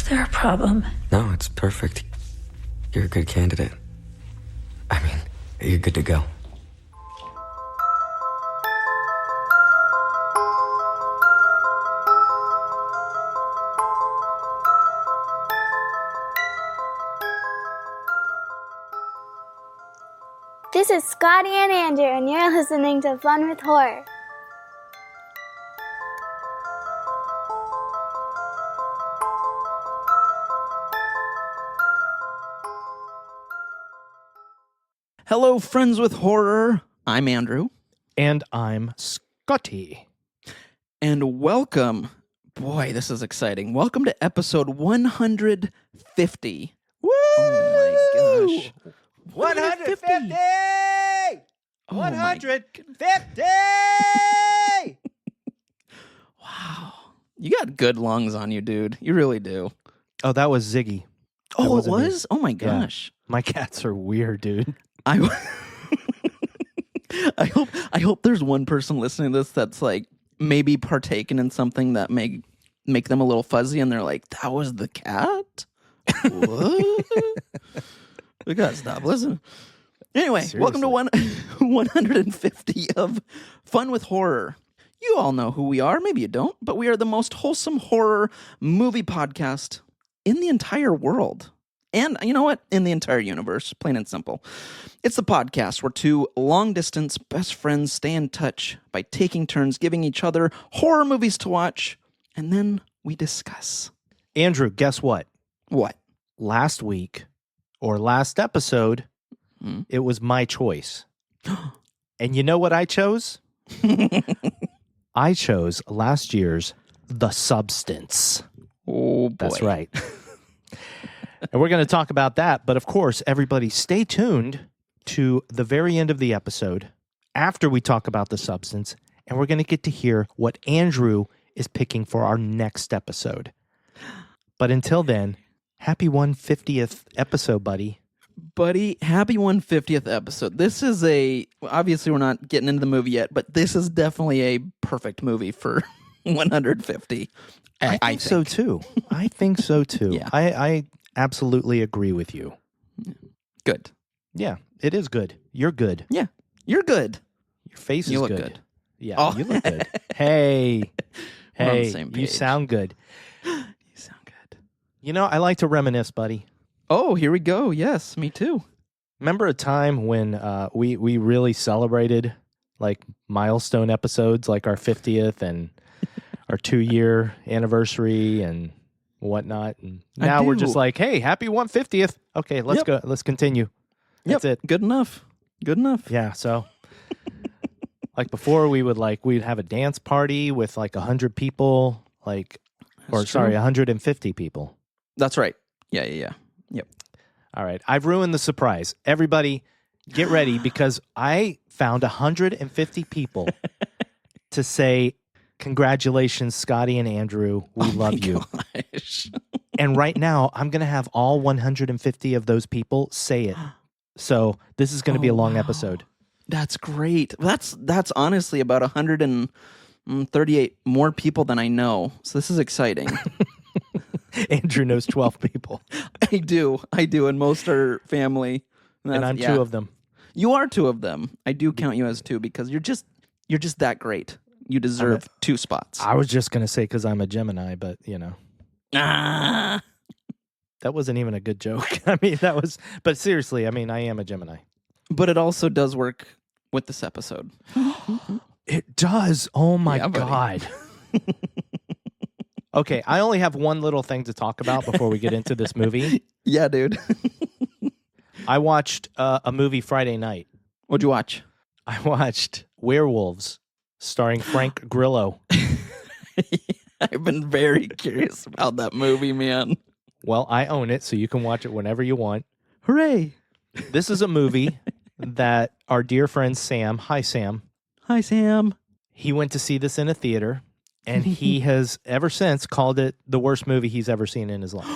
there a problem? No, it's perfect. You're a good candidate. I mean, you're good to go. This is Scotty and Andrew, and you're listening to Fun with Horror. Hello, friends with horror. I'm Andrew. And I'm Scotty. And welcome. Boy, this is exciting. Welcome to episode 150. Woo! Oh my gosh. 150! Oh my 150! Wow. You got good lungs on you, dude. You really do. Oh, that was Ziggy. That Oh, it wasn't me. was? Oh my gosh. My cats are weird, dude. I hope there's one person listening to this that's like maybe partaken in something that may make them a little fuzzy and they're like, that was the cat? What? We gotta stop listening. Anyway, Seriously. welcome to 150 of Fun with Horror. You all know who we are. Maybe you don't, but we are the most wholesome horror movie podcast in the entire world. And you know what? In the entire universe, plain and simple. It's the podcast where two long-distance best friends stay in touch by taking turns giving each other horror movies to watch, and then we discuss. Andrew, guess what? What? Last week, or last episode, it was my choice. And you know what I chose? I chose last year's The Substance. Oh, boy. That's right. And we're going to talk about that. But of course, everybody stay tuned to the very end of the episode after we talk about The Substance. And we're going to get to hear what Andrew is picking for our next episode. But until then, happy 150th episode, buddy. Buddy, happy 150th episode. This is obviously we're not getting into the movie yet, but this is definitely a perfect movie for 150. I think so too. I think so too. Yeah. I absolutely agree with you. Good. Yeah, it is good. You're good. Yeah, you're good. Your face You is look good. good. Yeah, Oh. you look good. Hey, We're on the hey, same you page. sound good. You sound good. You know, I like to reminisce, buddy. Oh, here we go. Yes, me too. Remember a time when we really celebrated like milestone episodes, like our 50th and our 2-year anniversary and whatnot. And now we're just do. like, hey, happy 150th. Okay, let's Yep. go. Let's continue. That's it. Good enough. Good enough. Yeah. So, like before, we'd have a dance party with like 100 people, like, That's true. 150 people. That's right. Yeah. Yep. All right. I've ruined the surprise. Everybody, get ready because I found 150 people to say, congratulations, Scotty and Andrew. We love you. Gosh. And right now, I'm going to have all 150 of those people say it. So this is going to be a long wow. episode. That's great. That's honestly about 138 more people than I know. So this is exciting. Andrew knows 12 people. I do, and most are family. And I'm two of them. You are two of them. I do count you as two because you're just that great. You deserve 2 spots. I was just going to say because I'm a Gemini, but you know. Ah. That wasn't even a good joke. I mean, but seriously, I mean, I am a Gemini. But it also does work with this episode. It does. Oh my Yeah, buddy. God. Okay, I only have one little thing to talk about before we get into this movie. Yeah, dude. I watched a movie Friday night. What'd you watch? I watched Werewolves, starring Frank Grillo. I've been very curious about that movie, man. Well, I own it, so you can watch it whenever you want. Hooray. This is a movie that our dear friend Sam, hi Sam, Hi, Sam. he went to see this in a theater, and he has ever since called it the worst movie he's ever seen in his life.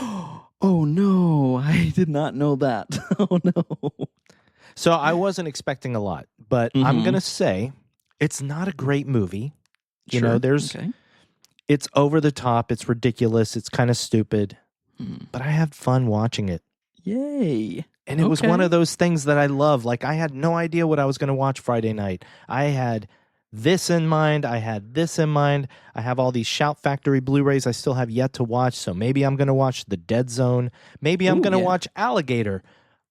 Oh, no. I did not know that. Oh, no. So I wasn't expecting a lot, but I'm going to say it's not a great movie. You know, Okay. it's over the top. It's ridiculous. It's kind of stupid. but I had fun watching it. Yay. And it was one of those things that I love. Like, I had no idea what I was going to watch Friday night. I had this in mind. I had this in mind. I have all these Shout Factory Blu-rays I still have yet to watch. So maybe I'm going to watch The Dead Zone. Maybe I'm going to watch Alligator.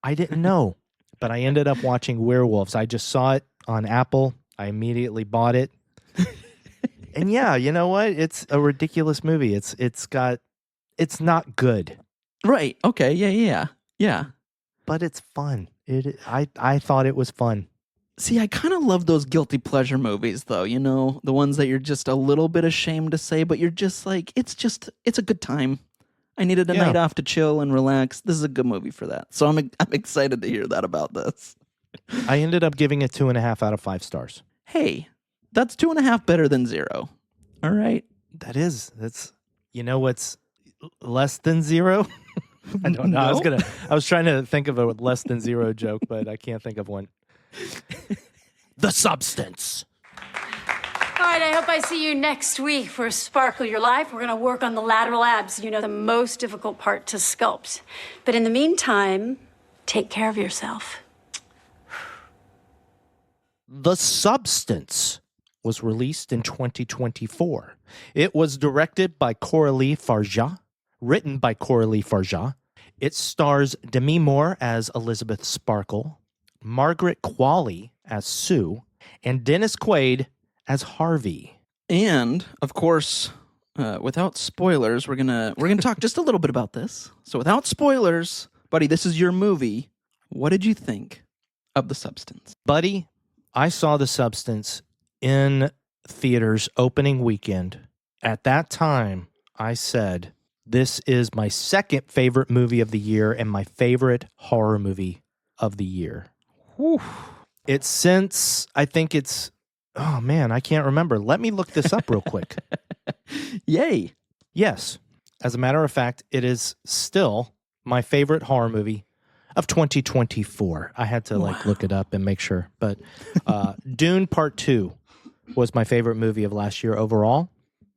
I didn't know, but I ended up watching Werewolves. I just saw it on Apple. I immediately bought it. And yeah, you know what? It's a ridiculous movie. It's not good. Right. Okay. Yeah. But it's fun. I thought it was fun. See, I kind of love those guilty pleasure movies, though. You know, the ones that you're just a little bit ashamed to say, but you're just like, it's a good time. I needed a night off to chill and relax. This is a good movie for that. So I'm excited to hear that about this. I ended up giving it 2.5 out of 5 stars. Hey, that's 2.5 better than 0. All right. That's you know what's less than 0? I don't know. No? I was trying to think of a less than 0 joke, but I can't think of one. The Substance. All right, I hope I see you next week for Sparkle Your Life. We're going to work on the lateral abs, you know, the most difficult part to sculpt. But in the meantime, take care of yourself. The Substance was released in 2024. It was directed by Coralie Fargeat, written by Coralie Fargeat. It stars Demi Moore as Elizabeth Sparkle, Margaret Qualley as Sue, and Dennis Quaid as Harvey. And of course, without spoilers, we're gonna talk just a little bit about this. So without spoilers, buddy, this is your movie. What did you think of The Substance? Buddy, I saw The Substance in theaters opening weekend. At that time, I said, this is my second favorite movie of the year and my favorite horror movie of the year. Whew. I think it's, oh man, I can't remember. Let me look this up real quick. Yay. Yes. As a matter of fact, it is still my favorite horror movie of 2024. I had to look it up and make sure. But Dune Part 2 was my favorite movie of last year overall.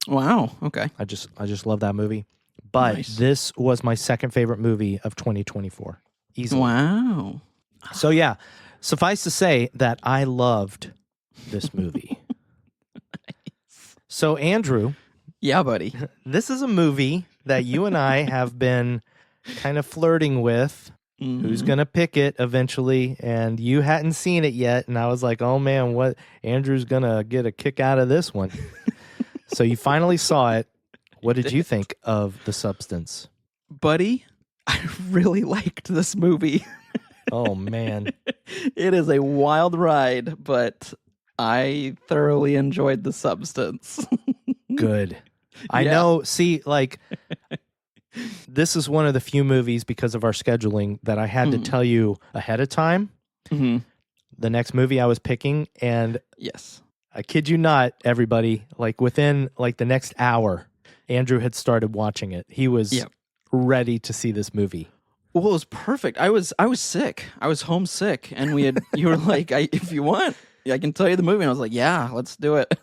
Wow. Okay. I just love that movie. But This was my second favorite movie of 2024. Easily. Wow. So yeah, suffice to say that I loved this movie. So Andrew. Yeah, buddy. This is a movie that you and I have been kind of flirting with. Mm-hmm. Who's going to pick it eventually? And you hadn't seen it yet. And I was like, oh man, what? Andrew's going to get a kick out of this one. So you finally saw it. What did you think of The Substance? Buddy, I really liked this movie. Oh man. It is a wild ride, but I thoroughly enjoyed The Substance. Good. I know. See, this is one of the few movies because of our scheduling that I had to tell you ahead of time the next movie I was picking. And yes, I kid you not, everybody, within the next hour, Andrew had started watching it. He was ready to see this movie. Well, it was perfect. I was sick. I was homesick, and you were like, if you want, I can tell you the movie. And I was like, yeah, let's do it.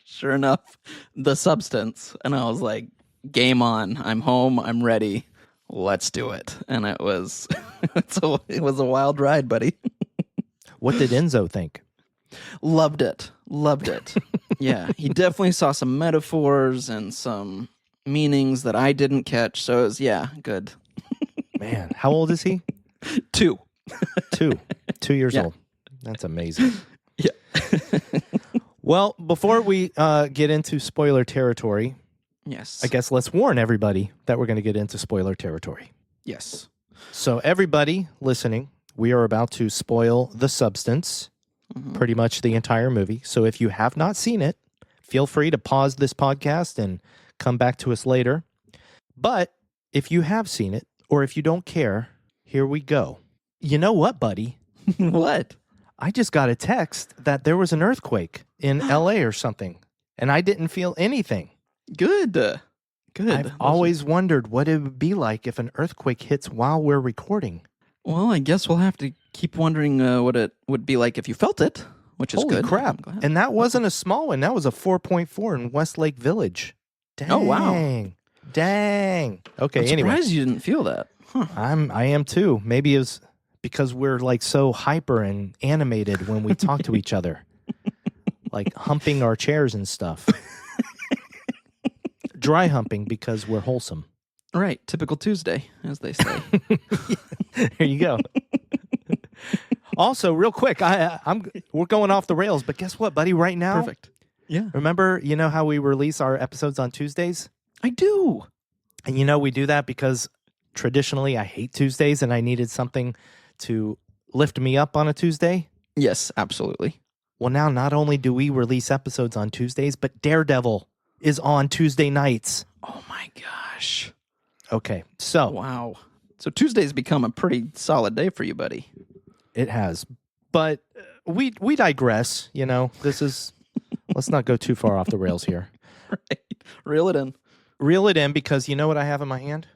Sure enough, The Substance. And I was like, game on. I'm home. I'm ready. Let's do it. And it was it was a wild ride, buddy. What did Enzo think? Loved it. Yeah, he definitely saw some metaphors and some meanings that I didn't catch. So it was, good. Man, how old is he? 2. 2 years old. That's amazing. Yeah. Well, before we get into spoiler territory, yes, I guess let's warn everybody that we're going to get into spoiler territory. Yes. So everybody listening, we are about to spoil The Substance, pretty much the entire movie. So if you have not seen it, feel free to pause this podcast and come back to us later. But if you have seen it, or if you don't care, here we go. You know what, buddy? What? I just got a text that there was an earthquake in LA or something, and I didn't feel anything. Good. I've always wondered what it would be like if an earthquake hits while we're recording. Well, I guess we'll have to keep wondering what it would be like if you felt it, which is Holy good. crap. And that wasn't a small one. That was a 4.4 in Westlake Village. Dang. Oh, wow. Dang. Okay, I'm anyway. surprised you didn't feel that. Huh. I am too. Maybe it was because we're like so hyper and animated when we talk to each other. Like humping our chairs and stuff. Dry humping because we're wholesome. Right. Typical Tuesday, as they say. There you go. Also, real quick, we're going off the rails, but guess what, buddy? Right now, Perfect. Yeah. remember, you know how we release our episodes on Tuesdays? I do. And we do that because traditionally I hate Tuesdays and I needed something to lift me up on a Tuesday. Yes, absolutely. Well, now not only do we release episodes on Tuesdays, but Daredevil is on Tuesday nights. Oh my gosh. Okay, so Wow. So Tuesday's become a pretty solid day for you, buddy. it has. But we digress, This is let's not go too far off the rails here. Right. Reel it in. Reel it in because you know what I have in my hand?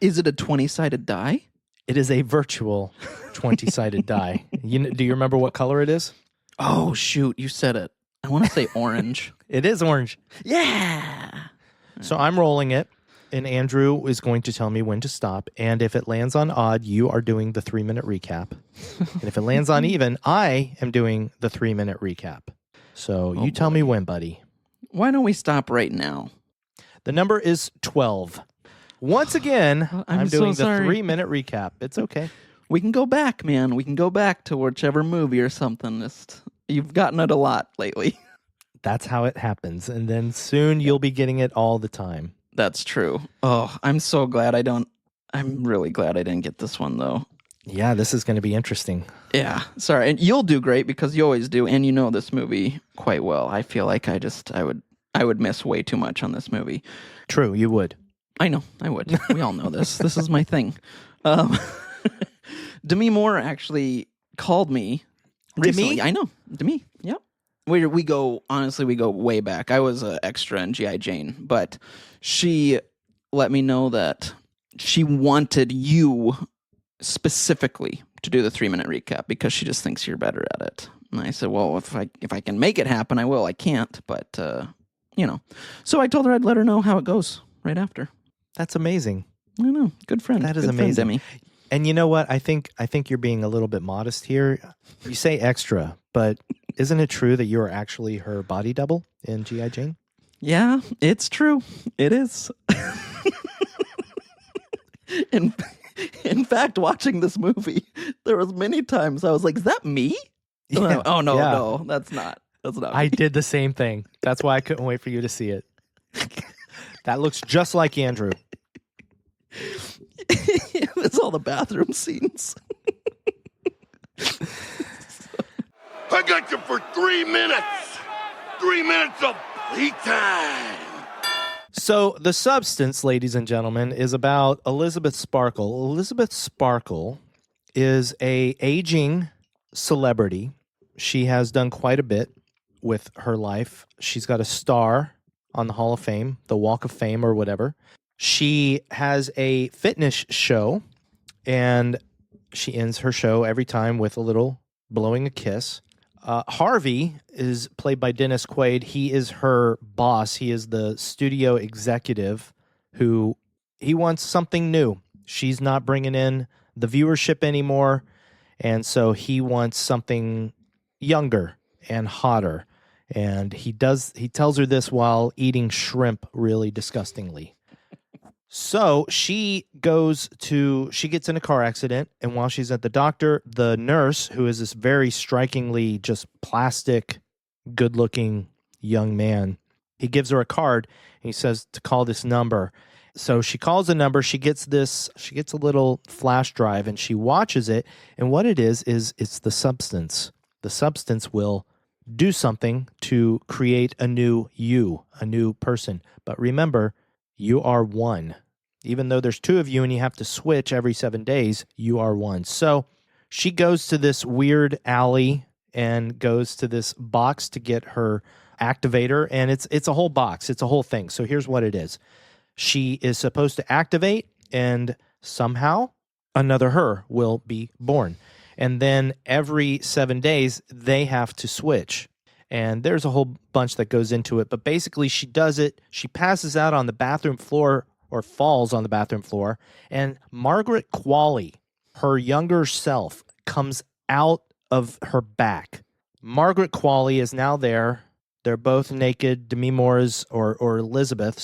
Is it a 20-sided die? It is a virtual 20-sided die. Do you remember what color it is? Oh, shoot. You said it. I want to say orange. It is orange. Yeah. So I'm rolling it, and Andrew is going to tell me when to stop. And if it lands on odd, you are doing the 3-minute recap. And if it lands on even, I am doing the 3-minute recap. So you tell me when, buddy. Why don't we stop right now? The number is 12. Once again, I'm so doing the sorry. 3-minute recap. It's okay. We can go back, man. We can go back to whichever movie or something. You've gotten it a lot lately. That's how it happens. And then soon you'll be getting it all the time. That's true. Oh, I'm so glad I'm really glad I didn't get this one, though. Yeah, this is going to be interesting. Yeah, sorry. And you'll do great because you always do, and you know this movie quite well. I feel like I would miss way too much on this movie. True, you would. I know, I would. We all know this. This is my thing. Demi Moore actually called me recently. Demi? I know. Demi, yep. We go way back. I was an extra in G.I. Jane, but she let me know that she wanted you specifically to do the 3-minute recap because she just thinks you're better at it. And I said, well, if I can make it happen, I will. I can't, but So I told her I'd let her know how it goes right after. That's amazing. I know. Good friend. That is Good friend, amazing. Demi. And you know what? I think you're being a little bit modest here. You say extra, but isn't it true that you are actually her body double in G.I. Jane? Yeah, it's true. It is. In fact, watching this movie, there was many times I was like, "Is that me?" Yeah. Oh no, Yeah. no, that's not. That's not. I me. did the same thing. That's why I couldn't wait for you to see it. That looks just like Andrew. It's all the bathroom scenes. I got you for 3 minutes. 3 minutes of playtime. So The Substance, ladies and gentlemen, is about Elizabeth Sparkle. Elizabeth Sparkle is a aging celebrity. She has done quite a bit with her life. She's got a star on the Hall of Fame, the Walk of Fame or whatever. She has a fitness show, and she ends her show every time with a little blowing a kiss. Harvey is played by Dennis Quaid. He is her boss. He is the studio executive who he wants something new. She's not bringing in the viewership anymore, and so he wants something younger and hotter. And he tells her this while eating shrimp really disgustingly. So she gets in a car accident, and while she's at the doctor, the nurse, who is this very strikingly just plastic, good-looking young man, he gives her a card, and he says to call this number. So she calls the number, she gets a little flash drive, and she watches it, and what it is it's the substance. The substance will do something to create a new you, a new person. But remember, you are one. Even though there's two of you and you have to switch every 7 days, you are one. So she goes to this weird alley and goes to this box to get her activator. And it's a whole box. It's a whole thing. So here's what it is. She is supposed to activate, and somehow another her will be born. And then every 7 days, they have to switch. And there's a whole bunch that goes into it. But basically, she does it. She passes out on the bathroom floor or falls on the bathroom floor. And Margaret Qualley, her younger self, comes out of her back. Margaret Qualley is now there. They're both naked. Demi Moore or Elizabeth,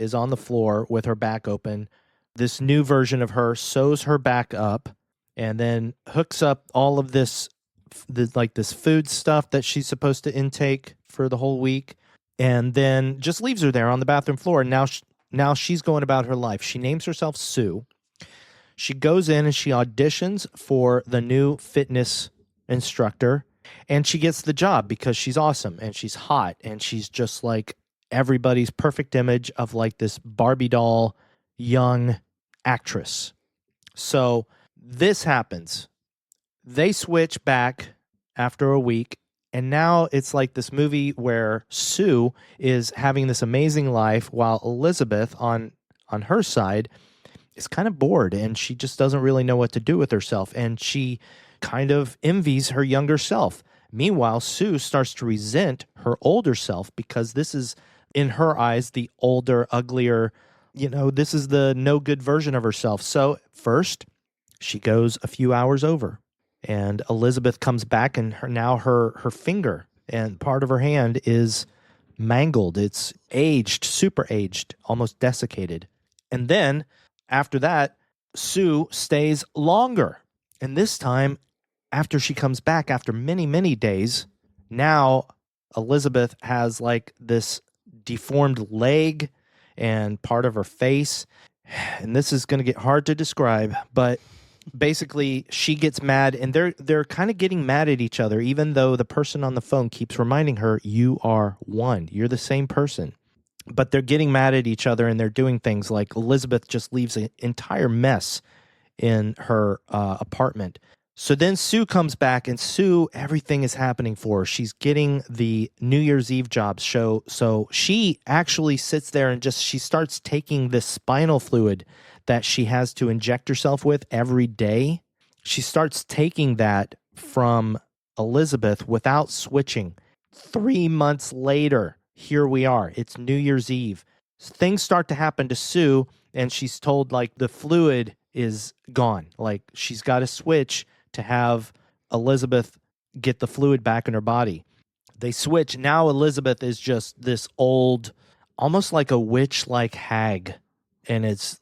is on the floor with her back open. This new version of her sews her back up and then hooks up all of this food stuff that she's supposed to intake for the whole week, and then just leaves her there on the bathroom floor. And now she's going about her life. She names herself Sue. She goes in and she auditions for the new fitness instructor, and she gets the job because she's awesome and she's hot and she's just like everybody's perfect image of like this Barbie doll young actress. So this happens. They switch back after a week, and now it's like this movie where Sue is having this amazing life while Elizabeth on her side is kind of bored, and she just doesn't really know what to do with herself, and she kind of envies her younger self. Meanwhile, Sue starts to resent her older self because this is, in her eyes, the older, uglier, this is the no good version of herself. So first, she goes a few hours over. And Elizabeth comes back, and her finger and part of her hand is mangled. It's aged, super aged, almost desiccated. And then after that, Sue stays longer. And this time, after she comes back after many, many days, now Elizabeth has like this deformed leg and part of her face. And this is going to get hard to describe, but basically, she gets mad, and they're kind of getting mad at each other, even though the person on the phone keeps reminding her, you are one. You're the same person. But they're getting mad at each other, and they're doing things like Elizabeth just leaves an entire mess in her apartment. So then Sue comes back, and Sue, everything is happening for her. She's getting the New Year's Eve job show. So she actually sits there and she starts taking this spinal fluid that she has to inject herself with every day. She starts taking that from Elizabeth without switching. 3 months later, here we are. It's New Year's Eve. Things start to happen to Sue, and she's told, like, the fluid is gone. Like, she's got to switch to have Elizabeth get the fluid back in her body. They switch. Now Elizabeth is just this old, almost like a witch-like hag. And it's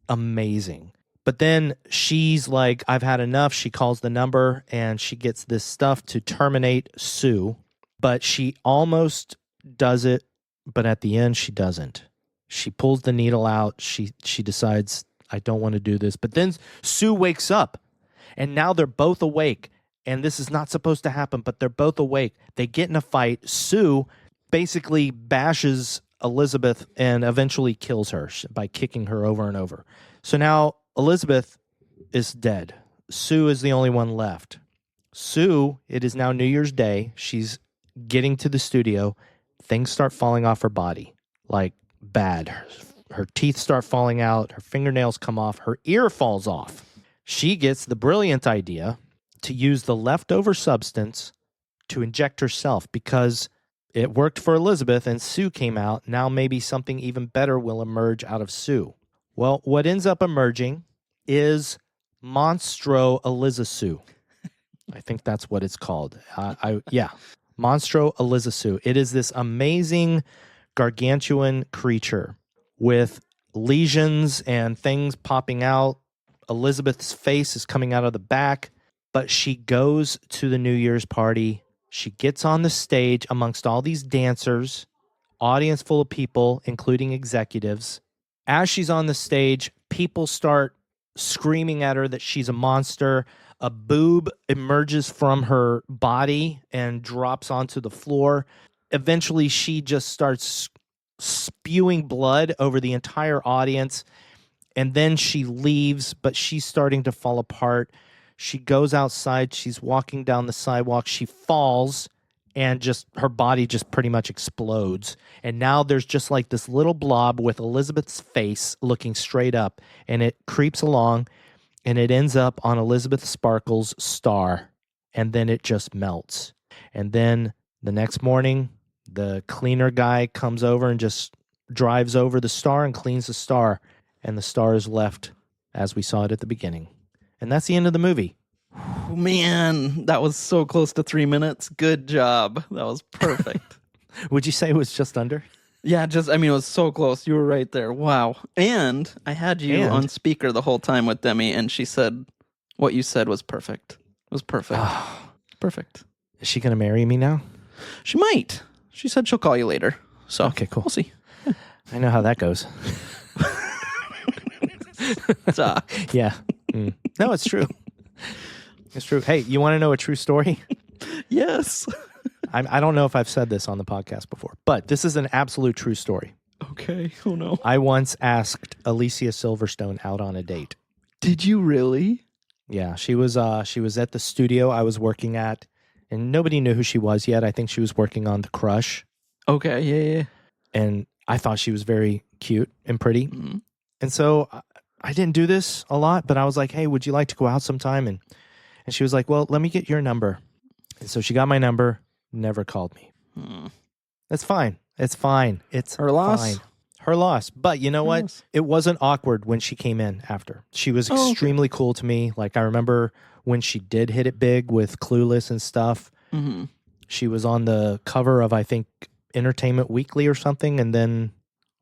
amazing. But then she's like, I've had enough. She calls the number and she gets this stuff to terminate Sue. But she almost does it, but at the end she doesn't. She pulls the needle out. She decides, I don't want to do this. But then Sue wakes up, and now they're both awake. And this is not supposed to happen, but they're both awake. They get in a fight. Sue basically bashes Elizabeth and eventually kills her by kicking her over and over. So now Elizabeth is dead. Sue is the only one left. Sue, it is now New Year's Day. She's getting to the studio. Things start falling off her body, like bad. Her teeth start falling out. Her fingernails come off. Her ear falls off. She gets the brilliant idea to use the leftover substance to inject herself because it worked for Elizabeth and Sue came out. Now maybe something even better will emerge out of Sue. Well, what ends up emerging is Monstro Elizasu. I think that's what it's called. Monstro Elizasu. It is this amazing gargantuan creature with lesions and things popping out. Elizabeth's face is coming out of the back, but she goes to the New Year's party. She gets on the stage amongst all these dancers, audience full of people, including executives. As she's on the stage, people start screaming at her that she's a monster. A boob emerges from her body and drops onto the floor. Eventually, she just starts spewing blood over the entire audience. And then she leaves, but she's starting to fall apart. She goes outside. She's walking down the sidewalk. She falls, and just her body just pretty much explodes. And now there's just like this little blob with Elizabeth's face looking straight up, and it creeps along, and it ends up on Elizabeth Sparkle's star, and then it just melts. And then The next morning, the cleaner guy comes over and just drives over the star and cleans the star. And the star is left as we saw it at the beginning. And that's the end of the movie. Oh, man, that was so close to 3 minutes. Good job. That was perfect. Would you say it was just under? Yeah, it was so close. You were right there. Wow. And I had you on speaker the whole time with Demi, and she said what you said was perfect. It was perfect. Perfect. Is she going to marry me now? She might. She said she'll call you later. So Okay, cool. We'll see. I know how that goes. Yeah. No, it's true. It's true. Hey, you want to know a true story? Yes. I don't know if I've said this on the podcast before, but this is an absolute true story. Okay. Oh, no. I once asked Alicia Silverstone out on a date. Did you really? Yeah, she was at the studio I was working at, and nobody knew who she was yet. I think she was working on The Crush. Okay. Yeah. And I thought she was very cute and pretty. Mm-hmm. And so I didn't do this a lot, but I was like, hey, would you like to go out sometime? And she was like, well, let me get your number. And so she got my number, never called me. That's fine. It's fine. It's her loss. Fine. Her loss. But you know what? It wasn't awkward when she came in after. She was extremely cool to me. Like, I remember when she did hit it big with Clueless and stuff. Mm-hmm. She was on the cover of, I think, Entertainment Weekly or something, and then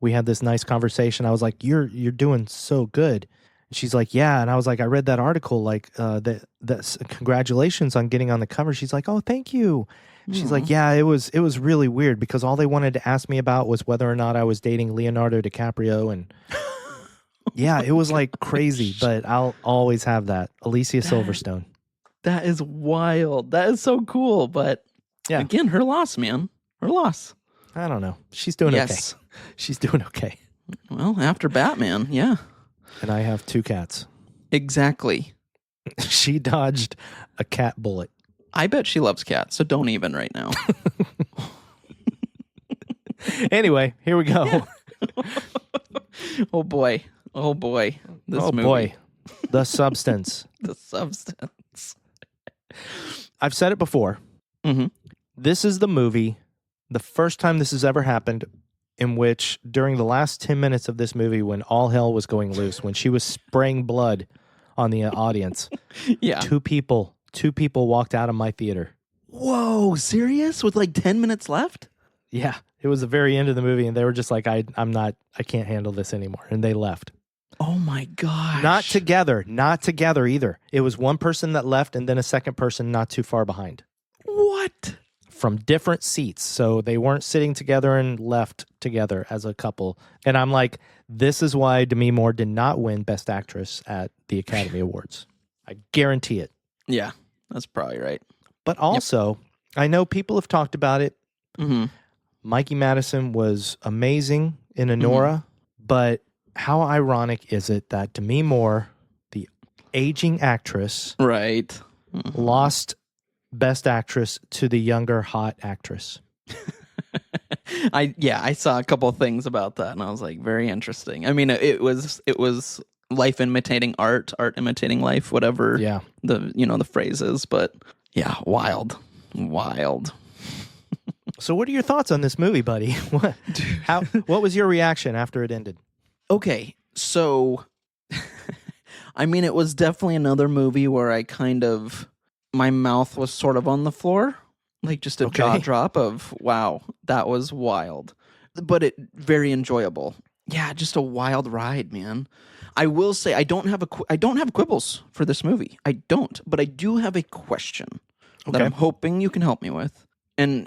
we had this nice conversation. I was like, you're doing so good. And she's like, yeah. And I was like, I read that article, like, that's congratulations on getting on the cover. She's like, oh, thank you. She's like, yeah, it was really weird because all they wanted to ask me about was whether or not I was dating Leonardo DiCaprio. And yeah, it was like crazy, but I'll always have that. Alicia Silverstone. That is wild. That is so cool. But yeah, again, her loss, man. Her loss. I don't know. She's doing okay. She's doing okay. Well, after Batman, yeah. And I have 2 cats. Exactly. She dodged a cat bullet. I bet she loves cats, so don't even right now. Anyway, here we go. Yeah. Oh boy. This movie. Boy. The Substance. The Substance. I've said it before. Mm-hmm. This is the movie, the first time this has ever happened, in which during the last 10 minutes of this movie, when all hell was going loose, when she was spraying blood on the audience, yeah, two people walked out of my theater. Whoa, serious? With like 10 minutes left? Yeah, it was the very end of the movie, and they were just like, I can't handle this anymore, and they left. Oh my gosh. Not together either. It was one person that left, and then a second person not too far behind. What? From different seats, so they weren't sitting together and left together as a couple. And I'm like, this is why Demi Moore did not win Best Actress at the Academy Awards. I guarantee it. Yeah, that's probably right. But also, I know people have talked about it. Mm-hmm. Mikey Madison was amazing in Anora, but how ironic is it that Demi Moore, the aging actress, right, lost Best Actress to the younger hot actress? I saw a couple of things about that, and I was like, very interesting. I mean, it was life imitating art imitating life, whatever. Yeah. The phrase is, but yeah, wild. So, what are your thoughts on this movie, buddy? What was your reaction after it ended? Okay, so I mean, it was definitely another movie where I kind of, my mouth was sort of on the floor, like just a jaw drop of, wow, that was wild. But it very enjoyable. Yeah, just a wild ride, man. I will say I don't have quibbles for this movie. I don't, but I do have a question that I'm hoping you can help me with. And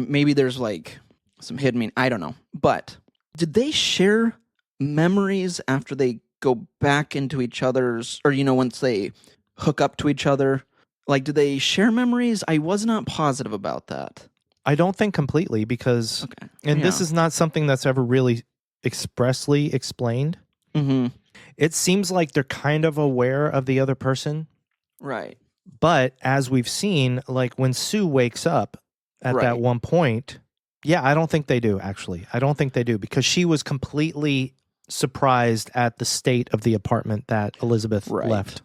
maybe there's like some hidden meaning. I don't know. But did they share memories after they go back into each other's, or once they hook up to each other? Like, do they share memories? I was not positive about that. I don't think completely because, this is not something that's ever really expressly explained. Mm-hmm. It seems like they're kind of aware of the other person. Right. But as we've seen, like when Sue wakes up at that one point, I don't think they do, actually. I don't think they do because she was completely surprised at the state of the apartment that Elizabeth left,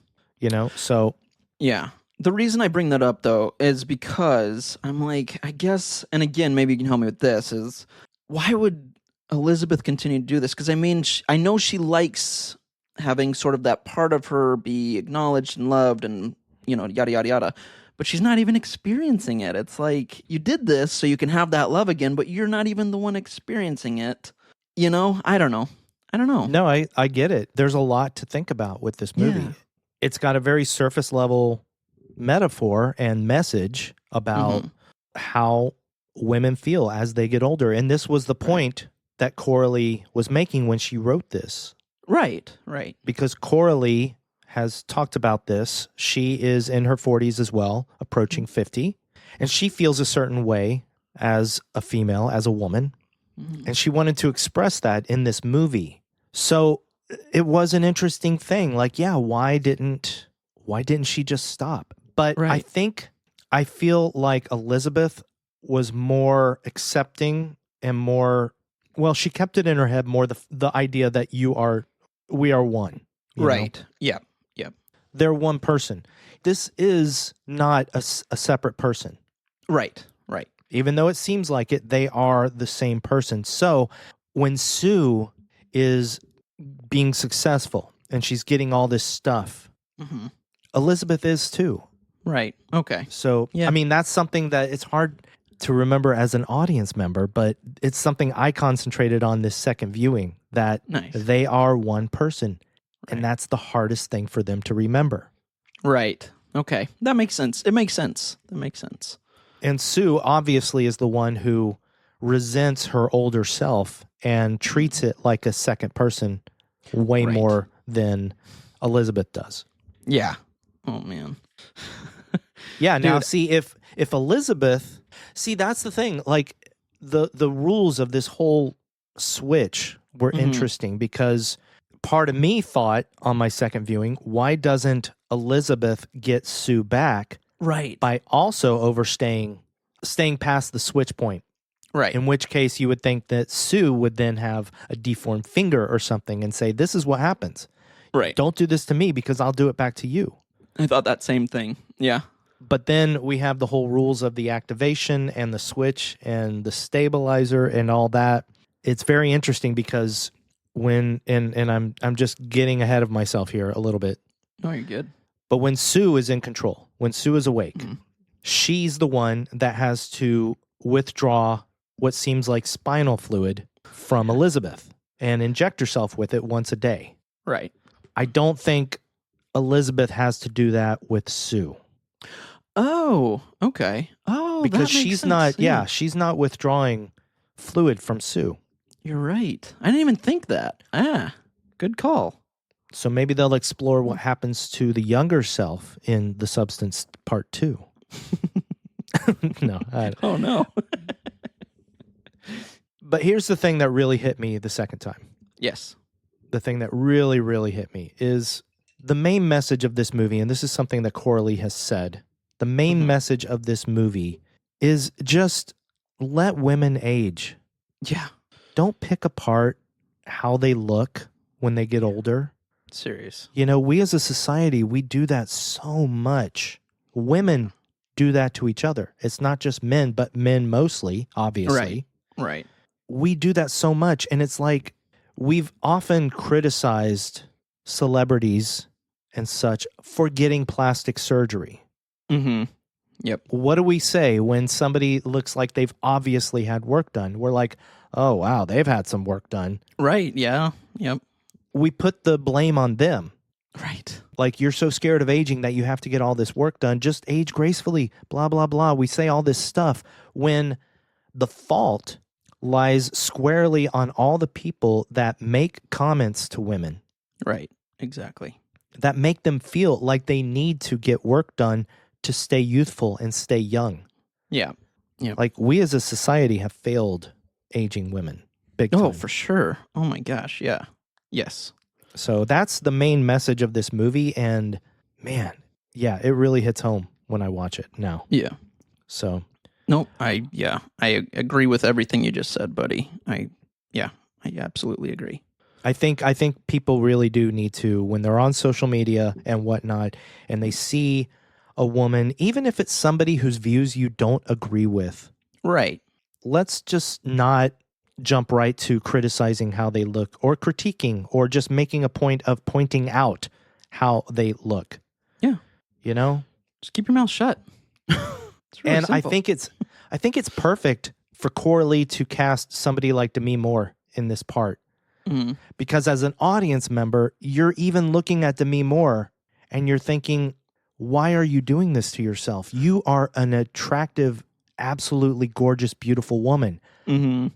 So. Yeah. The reason I bring that up, though, is because I'm like, I guess, and again, maybe you can help me with this, is why would Elizabeth continue to do this? Because I mean, I know she likes having sort of that part of her be acknowledged and loved and, yada, yada, yada. But she's not even experiencing it. It's like, you did this so you can have that love again, but you're not even the one experiencing it. I don't know. No, I get it. There's a lot to think about with this movie. Yeah. It's got a very surface level metaphor and message about how women feel as they get older. And this was the point that Coralie was making when she wrote this. Right. Because Coralie has talked about this. She is in her 40s as well, approaching 50. And she feels a certain way as a female, as a woman. And she wanted to express that in this movie. So it was an interesting thing. Like, yeah, why didn't she just stop? But I feel like Elizabeth was more accepting and more, well, she kept it in her head more the idea that we are one. Right. know? Yep. They're one person. This is not a separate person. Right. Even though it seems like it, they are the same person. So when Sue is being successful and she's getting all this stuff, Elizabeth is too. Right. Okay. So, I mean, that's something that it's hard to remember as an audience member, but it's something I concentrated on this second viewing, that they are one person. And that's the hardest thing for them to remember. Right. Okay. That makes sense. It makes sense. And Sue obviously is the one who resents her older self and treats it like a second person way more than Elizabeth does. Yeah. Oh, man. Yeah. Now, see, if Elizabeth, that's the thing. Like the rules of this whole switch were interesting because part of me thought on my second viewing, why doesn't Elizabeth get Sue back? Right. By also staying past the switch point. Right. In which case you would think that Sue would then have a deformed finger or something and say, this is what happens. Right. Don't do this to me because I'll do it back to you. I thought that same thing. Yeah. But then we have the whole rules of the activation and the switch and the stabilizer and all that. It's very interesting because when I'm just getting ahead of myself here a little bit. No, you're good. But when Sue is in control, when Sue is awake, she's the one that has to withdraw what seems like spinal fluid from Elizabeth and inject herself with it once a day. Right. I don't think Elizabeth has to do that with Sue. Oh, okay. Oh, because that makes she's sense. not, she's not withdrawing fluid from Sue. You're right. I didn't even think that. Good call. So maybe they'll explore what happens to the younger self in The Substance Part 2. No. Oh, no. But here's the thing that really hit me the second time. Yes. The thing that really, really hit me is the main message of this movie, and this is something that Coralie has said, the main message of this movie is just let women age. Yeah. Don't pick apart how they look when they get older. Serious. We as a society, we do that so much. Women do that to each other. It's not just men, but men mostly, obviously. Right. We do that so much. And it's like we've often criticized celebrities and such for getting plastic surgery. Yep. What do we say when somebody looks like they've obviously had work done? We're like, oh, wow, they've had some work done. Right. Yeah. Yep. We put the blame on them. Right. Like, you're so scared of aging that you have to get all this work done. Just age gracefully, blah, blah, blah. We say all this stuff when the fault lies squarely on all the people that make comments to women. Right. Exactly. That make them feel like they need to get work done to stay youthful and stay young. Yeah. Yeah. Like, we as a society have failed aging women. Big time. Oh, for sure. Oh, my gosh. Yeah. Yes. So that's the main message of this movie, and man, yeah, it really hits home when I watch it now. Yeah. So, nope. I agree with everything you just said, buddy. I absolutely agree. I think people really do need to, when they're on social media and whatnot, and they see a woman, even if it's somebody whose views you don't agree with, Right. let's just not jump right to criticizing how they look or critiquing or just making a point of pointing out how they look. Yeah. You know? Just keep your mouth shut. It's really And simple. I think it's perfect for Coralie to cast somebody like Demi Moore in this part. Mhm. Because as an audience member, you're even looking at Demi Moore and you're thinking, why are you doing this to yourself? You are an attractive, absolutely gorgeous, beautiful woman. Mm-hmm.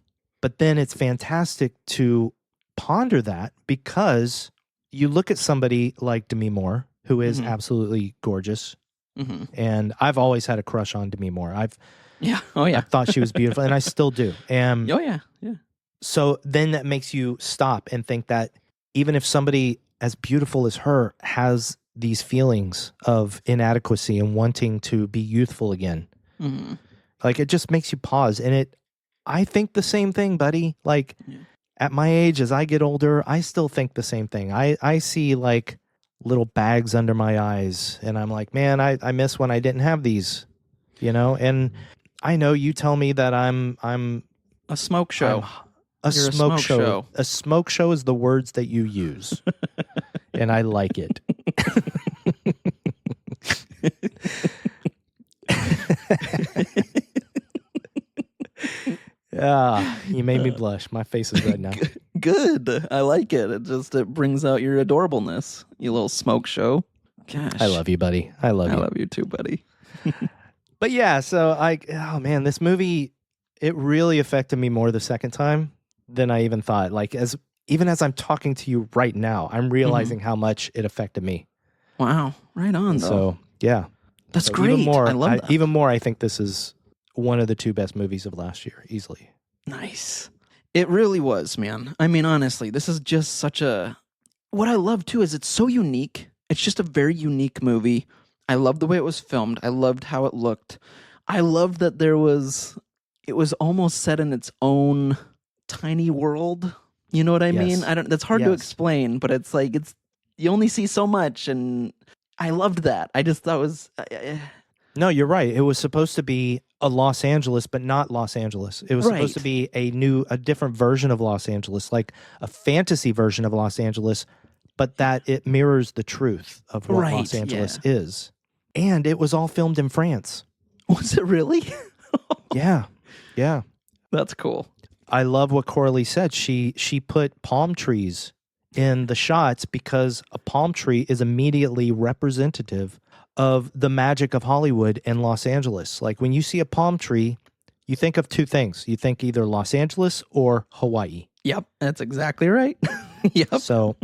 But then it's fantastic to ponder that because you look at somebody like Demi Moore, who is absolutely gorgeous. Mm-hmm. And I've always had a crush on Demi Moore. Yeah. Oh, yeah. I thought she was beautiful, and I still do. And Oh, yeah. Yeah. so then that makes you stop and think that even if somebody as beautiful as her has these feelings of inadequacy and wanting to be youthful again, Mm-hmm. like it just makes you pause. And I think the same thing, buddy. Like at my age, as I get older, I still think the same thing. I see like little bags under my eyes and I'm like, man, I miss when I didn't have these, you know? And I know you tell me that I'm A smoke show. a You're smoke show. A smoke show is the words that you use. And I like it. You made me blush. My face is red now. Good. I like it. It brings out your adorableness, you little smoke show. Gosh. I love you, buddy. I love you. I love you too, buddy. But yeah, so oh man, this movie, it really affected me more the second time than I even thought. Like even as I'm talking to you right now, I'm realizing how much it affected me. Wow. Right on, though. So yeah. That's So great. Even more, I love that. Even more, I think this is one of the two best movies of last year, easily. Nice. It really was, man. I mean, honestly, this is just such a... What I love, too, is it's so unique. It's just a very unique movie. I loved the way it was filmed. I loved how it looked. I loved that it was almost set in its own tiny world. You know what I mean? That's hard to explain, but it's like, you only see so much, and I loved that. I just thought it was... No, you're right. It was supposed to be a Los Angeles, but not Los Angeles. It was supposed to be a different version of Los Angeles, like a fantasy version of Los Angeles, but that it mirrors the truth of what Los Angeles is. And it was all filmed in France. Was it really? Yeah. Yeah. That's cool. I love what Coralie said. She put palm trees in the shots because a palm tree is immediately representative of the magic of Hollywood and Los Angeles. Like when you see a palm tree, you think of two things. You think either Los Angeles or Hawaii. Yep, that's exactly right. Yep. So,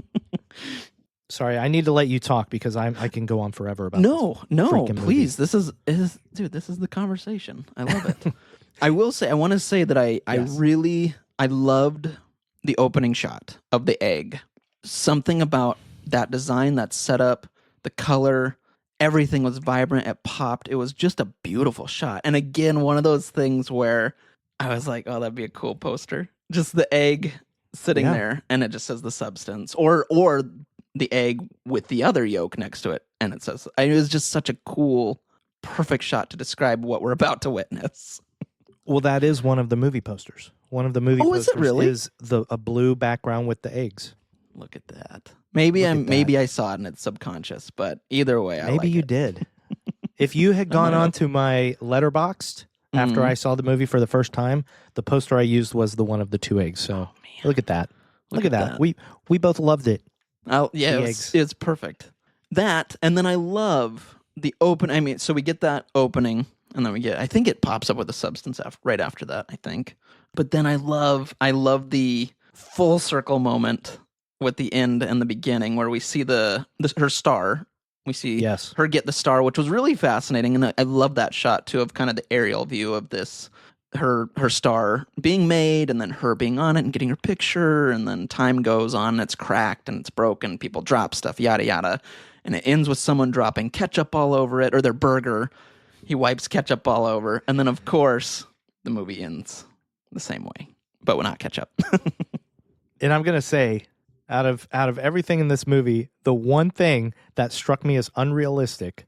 sorry, I need to let you talk because I can go on forever about No, freaking please. This is dude, this is the conversation. I love it. I want to say that I loved the opening shot of the egg. Something about that design, that setup, the color, everything was vibrant. It popped. It was just a beautiful shot. And again, one of those things where I was like, oh, that'd be a cool poster. Just the egg sitting there and it just says the substance or the egg with the other yolk next to it. And it says, it was just such a cool, perfect shot to describe what we're about to witness. Well, that is one of the movie posters. One of the movie posters is it really? is a blue background with the eggs. Look at that. Maybe I saw it and it's subconscious, but either way, I Maybe like you it. did. If you had gone on to my Letterboxd after I saw the movie for the first time, the poster I used was the one of the two eggs. So look at that. Look at that. We both loved it. It's perfect. That, and then I love the open. I mean, so we get that opening, and then I think it pops up with the substance right after that, I think. But then I love the full circle moment with the end and the beginning where we see her star. We see her get the star, which was really fascinating. And I love that shot too of kind of the aerial view of this, her star being made and then her being on it and getting her picture. And then time goes on, and it's cracked and it's broken. People drop stuff, yada, yada. And it ends with someone dropping ketchup all over it, or their burger. He wipes ketchup all over. And then, of course, the movie ends the same way, but not ketchup. And I'm going to say, out of everything in this movie, the one thing that struck me as unrealistic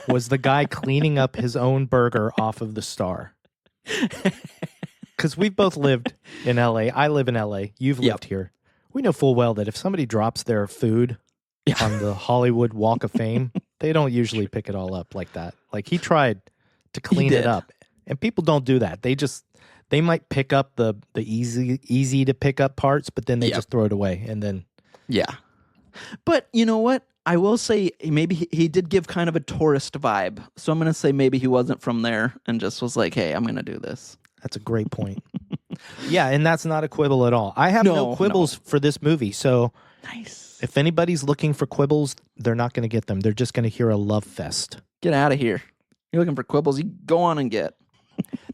was the guy cleaning up his own burger off of the star. Because we've both lived in LA. I live in LA. You've lived here. We know full well that if somebody drops their food on the Hollywood Walk of Fame, they don't usually pick it all up like that. Like he tried to clean it up. And people don't do that. They might pick up the easy to pick up parts, but then they just throw it away and then But you know what? I will say maybe he did give kind of a tourist vibe. So I'm going to say maybe he wasn't from there and just was like, hey, I'm going to do this. That's a great point. Yeah, and that's not a quibble at all. I have no quibbles for this movie. So nice. If anybody's looking for quibbles, they're not going to get them. They're just going to hear a love fest. Get out of here. You're looking for quibbles, you go on and get.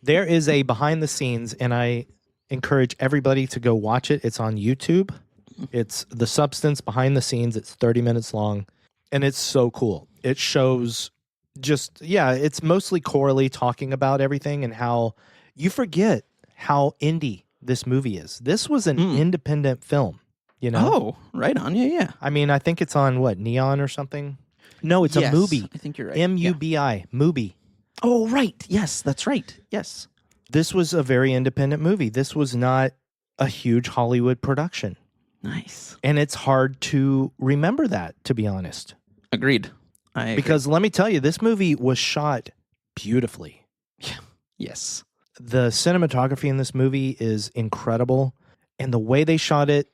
There is a behind the scenes, and I encourage everybody to go watch it. It's on YouTube. It's The Substance Behind the Scenes. It's 30 minutes long, and it's so cool. It shows it's mostly Coralie talking about everything and how you forget how indie this movie is. This was an independent film, you know? Oh, right on. Yeah. I mean, I think it's on, Neon or something? No, it's a Mubi. I think you're right. M-U-B-I, Mubi. Oh, right. Yes, that's right. Yes. This was a very independent movie. This was not a huge Hollywood production. Nice. And it's hard to remember that, to be honest. Agreed. I agree. Because let me tell you, this movie was shot beautifully. Yeah. Yes. The cinematography in this movie is incredible. And the way they shot it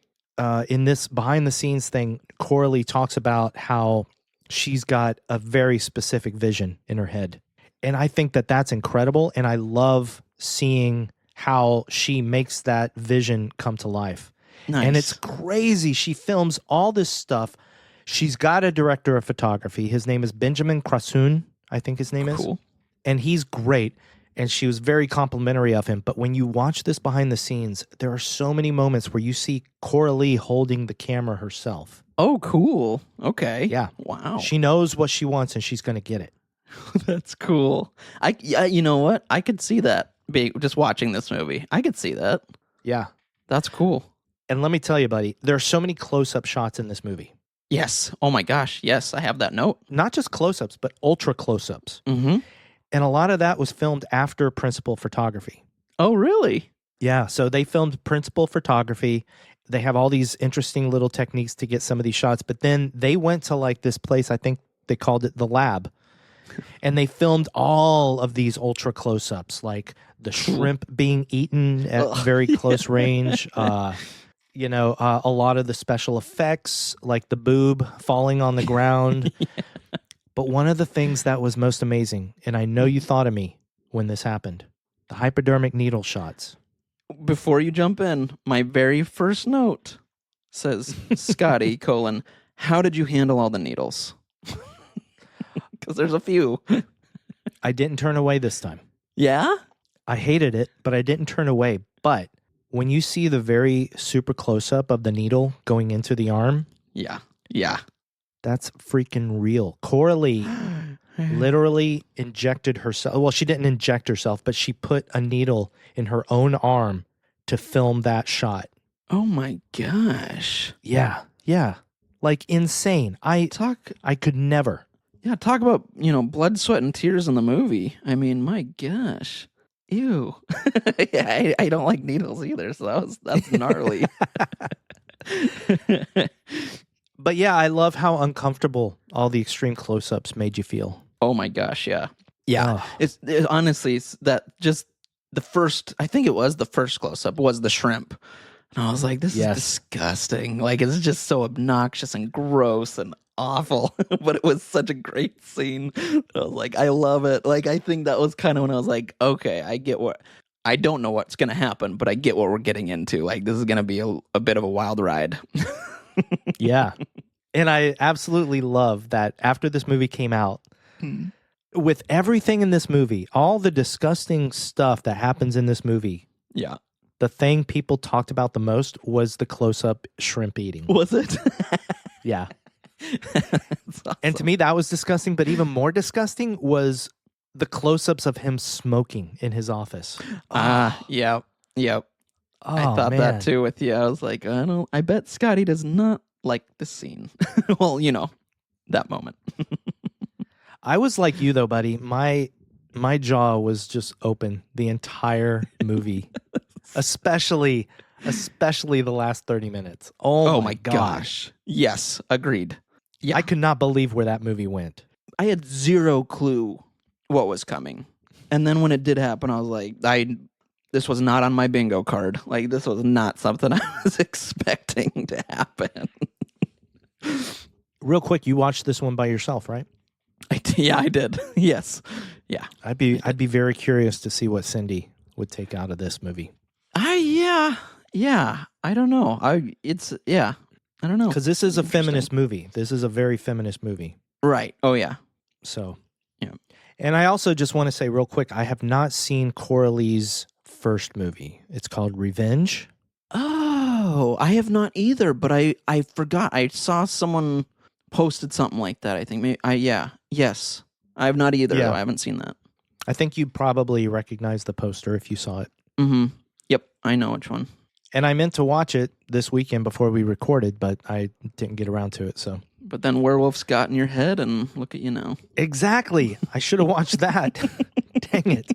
in this behind the scenes thing, Coralie talks about how she's got a very specific vision in her head. And I think that that's incredible. And I love seeing how she makes that vision come to life. Nice. And it's crazy. She films all this stuff. She's got a director of photography. His name is Benjamin Kracun, I think his name is. Cool. And he's great. And she was very complimentary of him. But when you watch this behind the scenes, there are so many moments where you see Coralie holding the camera herself. Oh, cool. Okay. Yeah. Wow. She knows what she wants and she's going to get it. That's cool. You know what? I could see that just watching this movie. I could see that. Yeah. That's cool. And let me tell you, buddy, there are so many close-up shots in this movie. Yes. Oh my gosh. Yes, I have that note. Not just close-ups, but ultra close-ups. Mm-hmm. And a lot of that was filmed after principal photography. Oh, really? Yeah. So they filmed principal photography. They have all these interesting little techniques to get some of these shots. But then they went to like this place, I think they called it the lab. And they filmed all of these ultra close-ups, like the shrimp being eaten at very close range. A lot of the special effects, like the boob falling on the ground. But one of the things that was most amazing, and I know you thought of me when this happened, the hypodermic needle shots. Before you jump in, my very first note says, Scotty, how did you handle all the needles? Because there's a few. I didn't turn away this time. Yeah? I hated it, but I didn't turn away. But when you see the very super close-up of the needle going into the arm. Yeah. That's freaking real. Coralie literally injected herself. Well, she didn't inject herself, but she put a needle in her own arm to film that shot. Oh my gosh. Yeah. Like insane. I could never. Yeah, talk about, blood, sweat, and tears in the movie. I mean, my gosh. Ew. Yeah, I don't like needles either, so that's gnarly. But yeah, I love how uncomfortable all the extreme close-ups made you feel. Oh my gosh, yeah. Yeah. Oh. It's honestly, it's that just the first, I think it was the first close-up was the shrimp. And I was like, this is disgusting. Like, it's just so obnoxious and gross and awful. But it was such a great scene. I was like, I love it. Like, I think that was kind of when I was like, okay, I don't know what's going to happen, but I get what we're getting into. Like, this is going to be a bit of a wild ride. Yeah. And I absolutely love that after this movie came out, with everything in this movie, all the disgusting stuff that happens in this movie. Yeah. The thing people talked about the most was the close-up shrimp eating. Was it? Yeah. Awesome. And to me, that was disgusting. But even more disgusting was the close-ups of him smoking in his office. Yep. Oh, I thought man. that too with you. I was like, I bet Scotty does not like this scene. Well, that moment. I was like you though, buddy. My jaw was just open the entire movie, especially the last 30 minutes. Oh my gosh. Yes, agreed. Yeah. I could not believe where that movie went. I had zero clue what was coming. And then when it did happen, I was like, this was not on my bingo card. Like, this was not something I was expecting to happen. Real quick, you watched this one by yourself, right? I did. Yes. Yeah. I'd be very curious to see what Cindy would take out of this movie. Yeah. I don't know. I don't know. Because this is a feminist movie. This is a very feminist movie. Right. Oh, yeah. So, yeah. And I also just want to say real quick, I have not seen Coralie's first movie. It's called Revenge. Oh, I have not either, but I forgot. I saw someone posted something like that, I think. Maybe, yes. I have not either, though. I haven't seen that. I think you'd probably recognize the poster if you saw it. Mm-hmm. Yep, I know which one. And I meant to watch it this weekend before we recorded, but I didn't get around to it, so... But then werewolves got in your head, and look at you now. Exactly. I should have watched that. Dang it.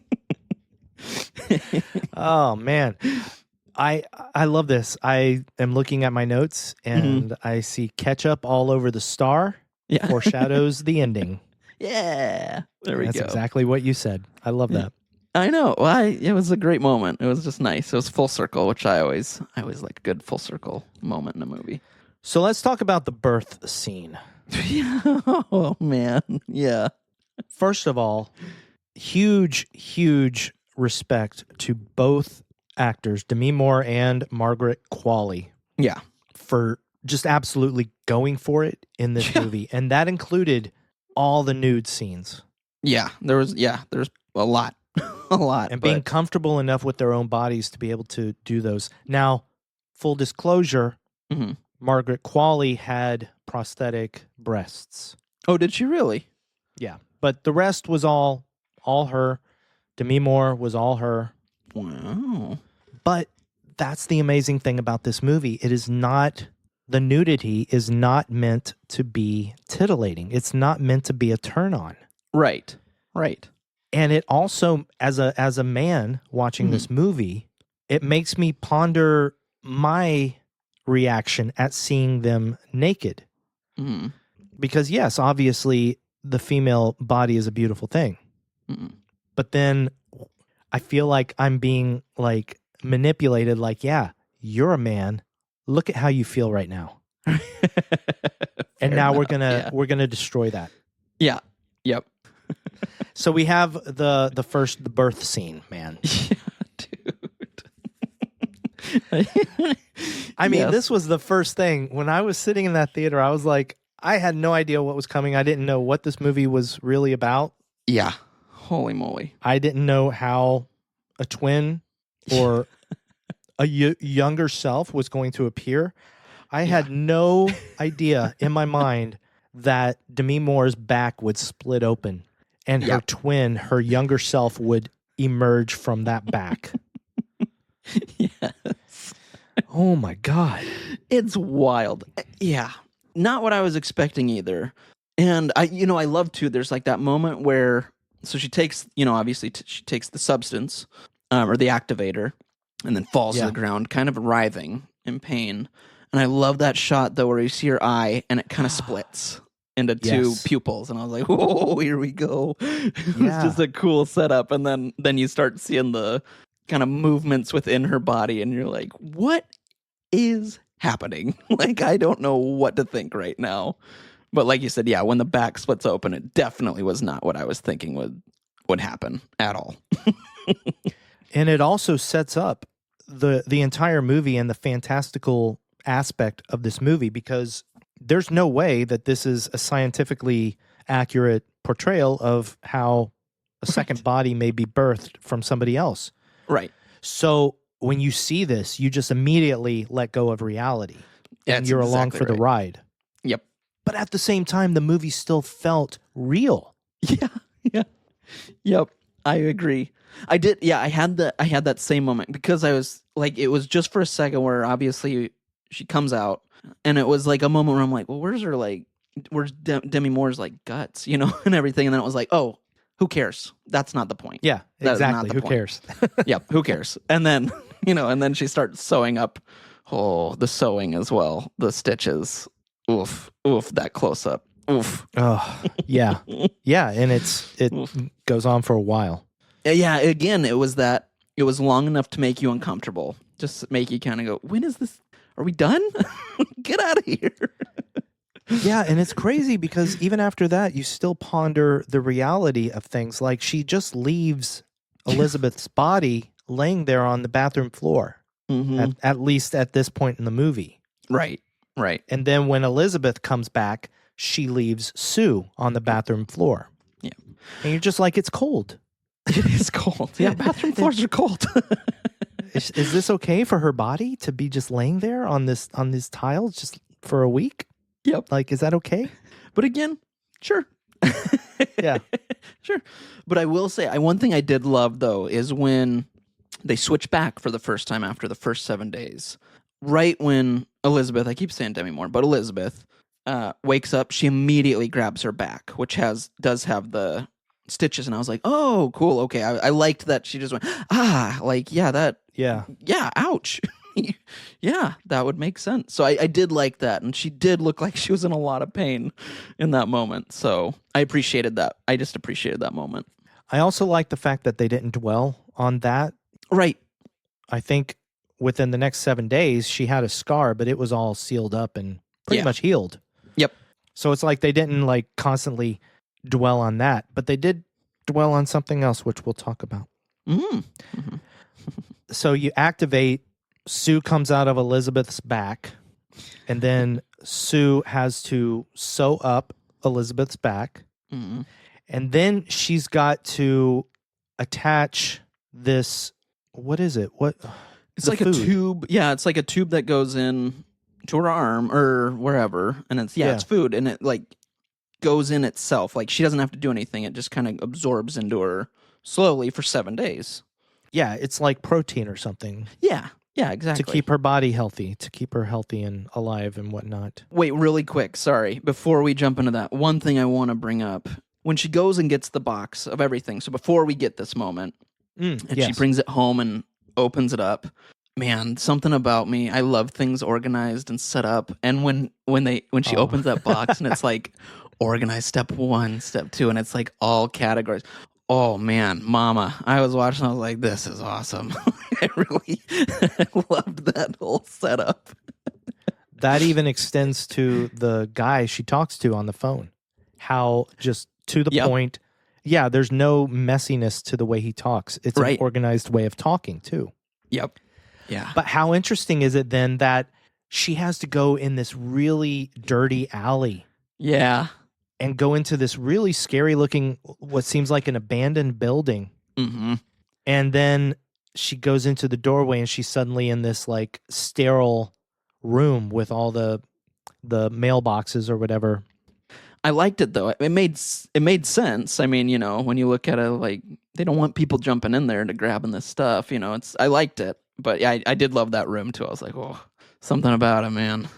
Oh, man. I love this. I am looking at my notes, and I see ketchup all over the star. Yeah. Foreshadows the ending. Yeah. There we go. That's exactly what you said. I love that. I know. Well, it was a great moment. It was just nice. It was full circle, which I always like a good full circle moment in a movie. So let's talk about the birth scene. Oh, man. Yeah. First of all, huge respect to both actors, Demi Moore and Margaret Qualley. Yeah. For just absolutely going for it in this movie. And that included all the nude scenes. Yeah. There's a lot. A lot. And being comfortable enough with their own bodies to be able to do those. Now, full disclosure, Margaret Qualley had prosthetic breasts. Oh, did she really? Yeah. But the rest was all her. Demi Moore was all her. Wow. But that's the amazing thing about this movie. The nudity is not meant to be titillating. It's not meant to be a turn on. Right. And it also, as a man watching this movie, it makes me ponder my reaction at seeing them naked. Because yes, obviously the female body is a beautiful thing. But then I feel like I'm being like manipulated, like, yeah, you're a man. Look at how you feel right now. And now we're gonna destroy that. Yeah. Yep. So we have the birth scene, man. Yeah, dude. I mean, this was the first thing. When I was sitting in that theater, I was like, I had no idea what was coming. I didn't know what this movie was really about. Yeah. Holy moly. I didn't know how a twin or a younger self was going to appear. I had no idea in my mind that Demi Moore's back would split open and her twin, her younger self, would emerge from that back. Yes. Oh my God. It's wild. Yeah. Not what I was expecting either. And I love too, there's like that moment where, so she takes, obviously she takes the substance or the activator and then falls to the ground, kind of writhing in pain. And I love that shot though, where you see her eye and it kind of splits into two pupils. And I was like, whoa, here we go. It was just a cool setup. And then you start seeing the kind of movements within her body and you're like, what is happening? Like, I don't know what to think right now. But like you said, yeah, when the back splits open, it definitely was not what I was thinking would happen at all. And it also sets up the entire movie and the fantastical aspect of this movie, because there's no way that this is a scientifically accurate portrayal of how a second body may be birthed from somebody else. Right. So when you see this, you just immediately let go of reality and you're along for the ride. Yep. But at the same time, the movie still felt real. Yeah. Yep. I agree. I did. Yeah. I had that same moment because I was like, it was just for a second where obviously she comes out and it was like a moment where I'm like, well, where's her like where Demi Moore's like guts, you know, and everything. And then it was like, oh, who cares? That's not the point. Yeah, That is not exactly. the Who point. cares? Yep, who cares? And then, you know, and then she starts sewing up. Oh, the sewing as well. The stitches. Oof, that close up. Oof. Oh, yeah. Yeah, and it goes on for a while. Yeah, again, it was long enough to make you uncomfortable. Just make you kind of go, when is this? Are we done? Get out of here. Yeah, and it's crazy because even after that, you still ponder the reality of things. Like she just leaves Elizabeth's body laying there on the bathroom floor, at least at this point in the movie. Right. And then when Elizabeth comes back, she leaves Sue on the bathroom floor. Yeah. And you're just like, it's cold. It is cold. Yeah, bathroom floors are cold. Is this okay for her body to be just laying there on these tiles just for a week? Yep. Like, is that okay? But again, sure. Yeah. Sure. But I will say, one thing I did love, though, is when they switch back for the first time after the first 7 days. Right when Elizabeth, I keep saying Demi Moore, but Elizabeth wakes up, she immediately grabs her back, which does have the stitches. And I was like, oh, cool. Okay. I liked that she just went, like, yeah, ouch. Yeah, that would make sense. So I did like that. And she did look like she was in a lot of pain in that moment. So I appreciated that. I just appreciated that moment. I also like the fact that they didn't dwell on that. Right. I think within the next 7 days, she had a scar, but it was all sealed up and pretty much healed. Yep. So it's like they didn't like constantly dwell on that, but they did dwell on something else, which we'll talk about. Mm-hmm. So you activate, Sue comes out of Elizabeth's back, and then Sue has to sew up Elizabeth's back. Mm-hmm. And then she's got to attach this, what is it? It's like a tube. Yeah, it's like a tube that goes in to her arm or wherever. And it's food. And it like goes in itself. Like she doesn't have to do anything. It just kind of absorbs into her slowly for 7 days. Yeah, it's like protein or something. Yeah, exactly. To keep her body healthy, to keep her healthy and alive and whatnot. Wait, really quick. Sorry. Before we jump into that, one thing I want to bring up. When she goes and gets the box of everything. So before we get this moment, she brings it home and opens it up. Man, something about me. I love things organized and set up. And when she opens that box and it's like organized step 1, step 2, and it's like all categories. Oh man, Mama. I was watching, I was like, this is awesome. I really loved that whole setup. That even extends to the guy she talks to on the phone. How just to the point. Yeah, there's no messiness to the way he talks. It's an organized way of talking too. Yep. Yeah. But how interesting is it then that she has to go in this really dirty alley? Yeah. And go into this really scary looking, what seems like an abandoned building. Mm-hmm. And then she goes into the doorway and she's suddenly in this like sterile room with all the mailboxes or whatever. I liked it though. It made sense. I mean, you know, when you look at it, like they don't want people jumping in there to grabbing this stuff. You know, I liked it, but yeah, I did love that room too. I was like, oh, something about it, man.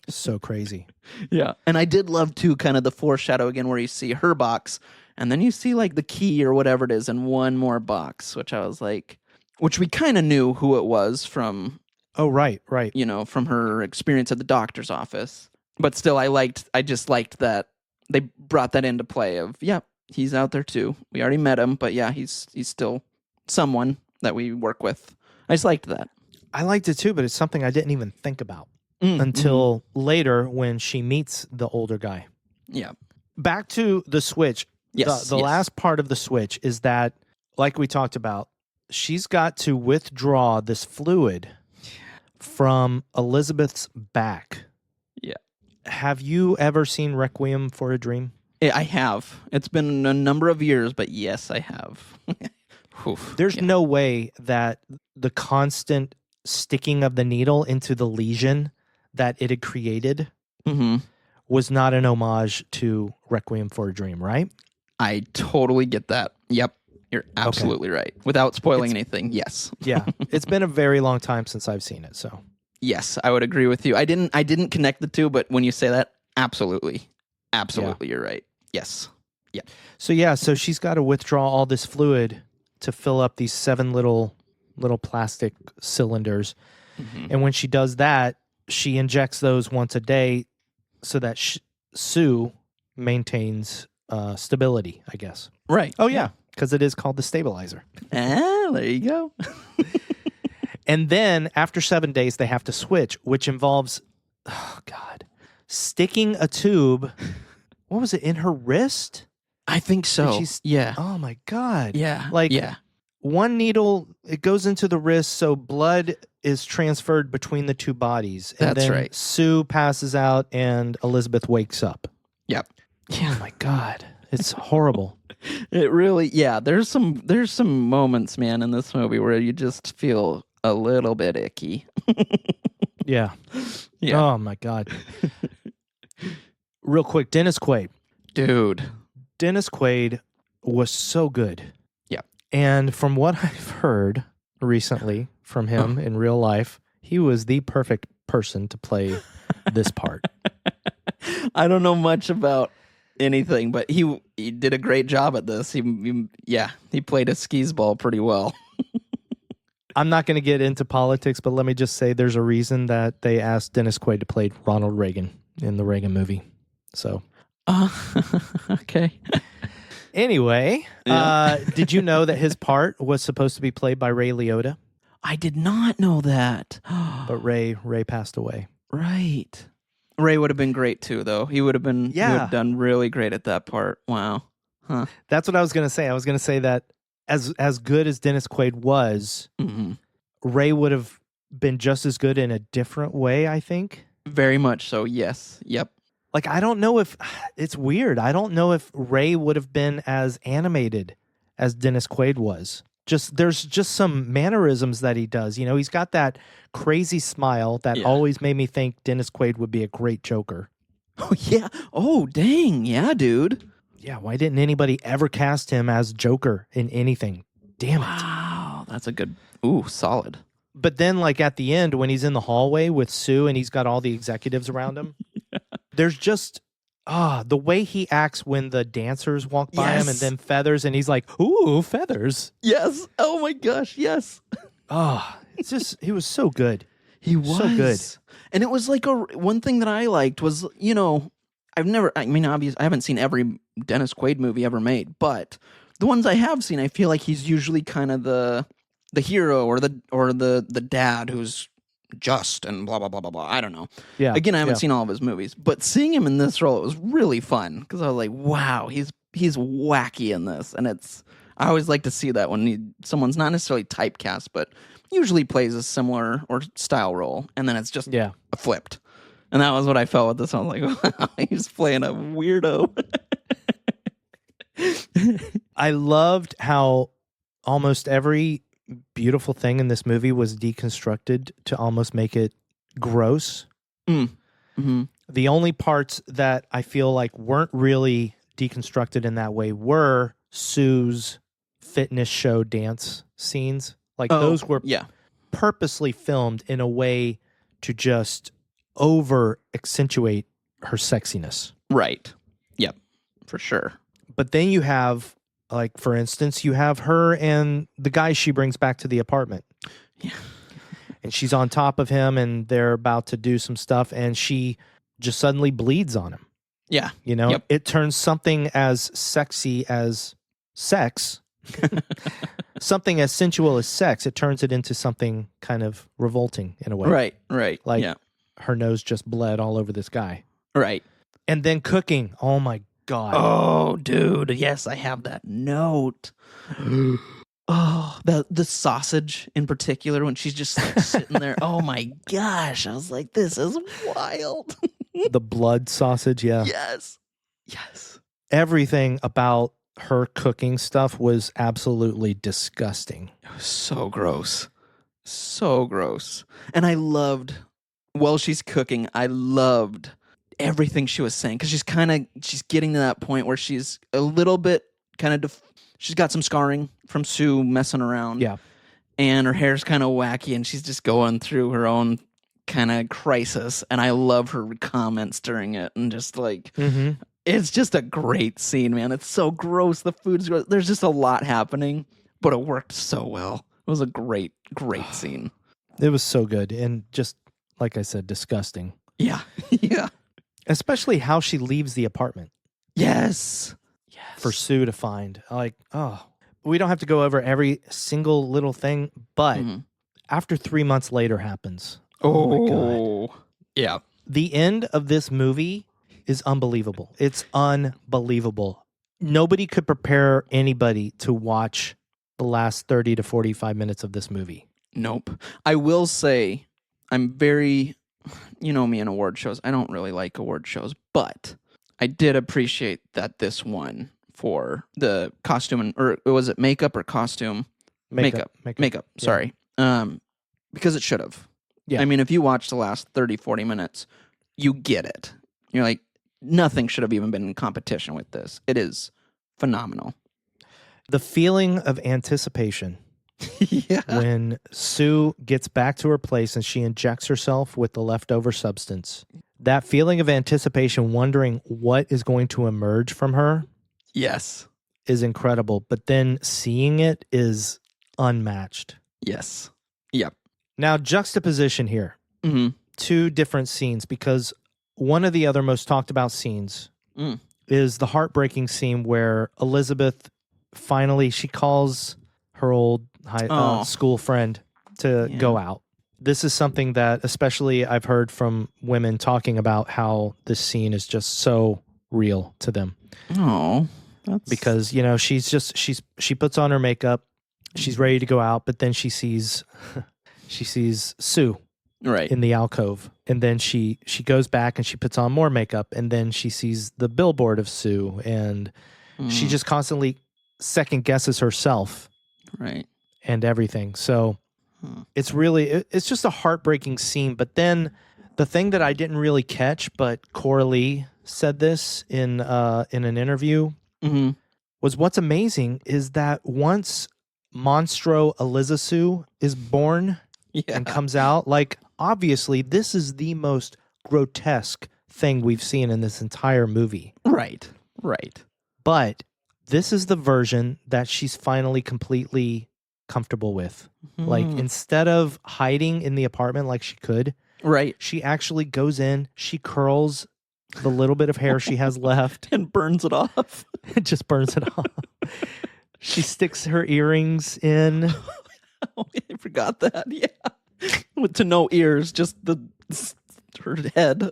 So crazy. Yeah, and I did love too, kind of the foreshadow again, where you see her box, and then you see like the key or whatever it is in one more box, which I was like, which we kind of knew who it was from. Oh, right. You know, from her experience at the doctor's office. But still, I just liked that they brought that into play of, he's out there too. We already met him, but yeah, he's still someone that we work with. I just liked that. I liked it too, but it's something I didn't even think about until later when she meets the older guy. Yeah. Back to the switch. Yes. The last part of the switch is that, like we talked about, she's got to withdraw this fluid from Elizabeth's back. Yeah. Have you ever seen Requiem for a Dream? I have. It's been a number of years, but yes, I have. There's no way that the constant sticking of the needle into the lesion that it had created was not an homage to Requiem for a Dream, right? I totally get that. Yep. You're absolutely right. Without spoiling anything, yes. Yeah. It's been a very long time since I've seen it, so. Yes, I would agree with you. I didn't connect the two, but when you say that, Absolutely. Absolutely, you're right. Yes. Yeah. So she's got to withdraw all this fluid to fill up these 7 little plastic cylinders. Mm-hmm. And when she does that, she injects those once a day so that Sue maintains stability, I guess. Right. Oh, yeah, because it is called the stabilizer. Ah, there you go. And then after 7 days, they have to switch, which involves, oh, God, sticking a tube, what was it, in her wrist? I think so. Yeah. Oh, my God. Yeah. Like, yeah. one needle, it goes into the wrist, so blood is transferred between the two bodies. And That's then right. Sue passes out and Elizabeth wakes up. Yep. Oh, my God. It's horrible. It really, yeah. There's some moments, man, in this movie where you just feel a little bit icky. Yeah. Yeah. Oh, my God. Real quick, Dennis Quaid. Dude. Dennis Quaid was so good. Yeah. And from what I've heard recently from him in real life, he was the perfect person to play this part. I don't know much about anything, but he did a great job at this. He played a skis ball pretty well. I'm not going to get into politics, but let me just say there's a reason that they asked Dennis Quaid to play Ronald Reagan in the Reagan movie. So, okay. Anyway, did you know that his part was supposed to be played by Ray Liotta? I did not know that. But Ray passed away. Right. Ray would have been great too, though. He would have been. Yeah. He would have done really great at that part. Wow. Huh. That's what I was going to say. I was going to say that as good as Dennis Quaid was, Mm-hmm. Ray would have been just as good in a different way, I think. Very much so. Yes. Yep. Like, I don't know if it's weird. I don't know if Ray would have been as animated as Dennis Quaid was. There's just some mannerisms that he does. You know, he's got that crazy smile that always made me think Dennis Quaid would be a great Joker. Oh yeah. Oh dang. Yeah, dude. Yeah. Why didn't anybody ever cast him as Joker in anything? Damn it. Wow. That's a good. Ooh, solid. But then, like, at the end, when he's in the hallway with Sue and he's got all the executives around him, there's just, the way he acts when the dancers walk by him and then feathers, and he's like, ooh, feathers. Yes. Oh my gosh. Yes. It's just, he was so good. He was so good. And it was like one thing that I liked was, you know, obviously I haven't seen every Dennis Quaid movie ever made, but the ones I have seen, I feel like he's usually kind of the hero or the dad who's just and blah blah blah blah blah. I don't know. Yeah. Again, I haven't seen all of his movies, but seeing him in this role, it was really fun because I was like, wow, he's wacky in this, and I always like to see that when someone's not necessarily typecast, but usually plays a similar or style role, and then it's just flipped. And that was what I felt with this. I was like, wow, he's playing a weirdo. I loved how almost every beautiful thing in this movie was deconstructed to almost make it gross. Mm-hmm. The only parts that I feel like weren't really deconstructed in that way were Sue's fitness show dance scenes. Like those were purposely filmed in a way to just over accentuate her sexiness. Right. Yep. For sure. But then you have, like, for instance, you have her and the guy she brings back to the apartment. Yeah. And she's on top of him and they're about to do some stuff and she just suddenly bleeds on him. Yeah. You know, it turns something as sexy as sex, something as sensual as sex, it turns it into something kind of revolting in a way. Right. Like her nose just bled all over this guy. Right. And then cooking. Oh my God. Oh, dude. Yes, I have that note. Oh, the sausage in particular when she's just like sitting there. Oh my gosh. I was like, this is wild. The blood sausage, yeah. Yes. Everything about her cooking stuff was absolutely disgusting. It was so gross. So gross. And I loved, while she's cooking, I loved everything she was saying because she's getting to that point where she's a little bit kind of she's got some scarring from Sue messing around, and her hair's kind of wacky, and she's just going through her own kind of crisis, and I love her comments during it, and just like it's just a great scene, man. It's so gross. The food's gross. There's just a lot happening, but it worked so well. It was a great scene. It was so good, and just like I said, disgusting. Yeah, yeah. Especially how she leaves the apartment. Yes. For Sue to find. Like, oh, we don't have to go over every single little thing, but after 3 months later happens. Oh my God. Yeah. The end of this movie is unbelievable. It's unbelievable. Nobody could prepare anybody to watch the last 30 to 45 minutes of this movie. Nope. I will say, I'm very, you know me in award shows. I don't really like award shows, but I did appreciate that this won for the costume, or was it makeup or costume? Makeup. Sorry. Because it should have. Yeah. I mean, if you watch the last 30, 40 minutes, you get it. You're like, nothing should have even been in competition with this. It is phenomenal. The feeling of anticipation Yeah. when Sue gets back to her place and she injects herself with the leftover substance. That feeling of anticipation, wondering what is going to emerge from her. Yes. Is incredible. But then seeing it is unmatched. Yes. Yep. Now, juxtaposition here. Mm-hmm. Two different scenes, because one of the other most talked about scenes is the heartbreaking scene where Elizabeth finally, she calls her old school friend to go out. This is something that especially I've heard from women talking about how this scene is just so real to them. Oh, because, you know, she puts on her makeup, she's ready to go out, but then she sees Sue in the alcove, and then she goes back and she puts on more makeup, and then she sees the billboard of Sue, and she just constantly second guesses herself, right, and everything. So it's just a heartbreaking scene. But then the thing that I didn't really catch, but Coralie said this in an interview, was what's amazing is that once Monstro Elizasu is born and comes out, like, obviously this is the most grotesque thing we've seen in this entire movie. Right. But this is the version that she's finally completely comfortable with. Like, instead of hiding in the apartment like she could, right, she actually goes in, she curls the little bit of hair she has left and burns it off. It just burns it off. She sticks her earrings in. Oh, I forgot that. Yeah, to no ears, just her head.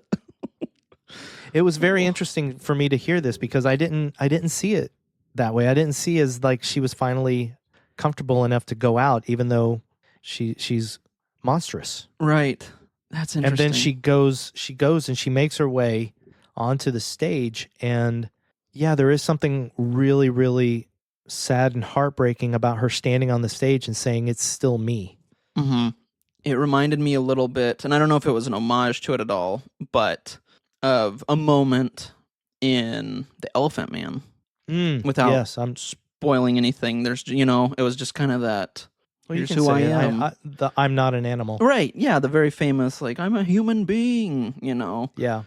It was very interesting for me to hear this because I didn't see it that way. I didn't see as like she was finally comfortable enough to go out, even though she's monstrous. Right. That's interesting. And then she goes and she makes her way onto the stage, and yeah, there is something really, really sad and heartbreaking about her standing on the stage and saying, "It's still me." It reminded me a little bit, and I don't know if it was an homage to it at all, but of a moment in The Elephant Man. Without I'm spoiling anything, there's, it was just kind of that. Well, here's you can who say I am. I'm not an animal. Right. Yeah. The very famous, like, I'm a human being, Yeah.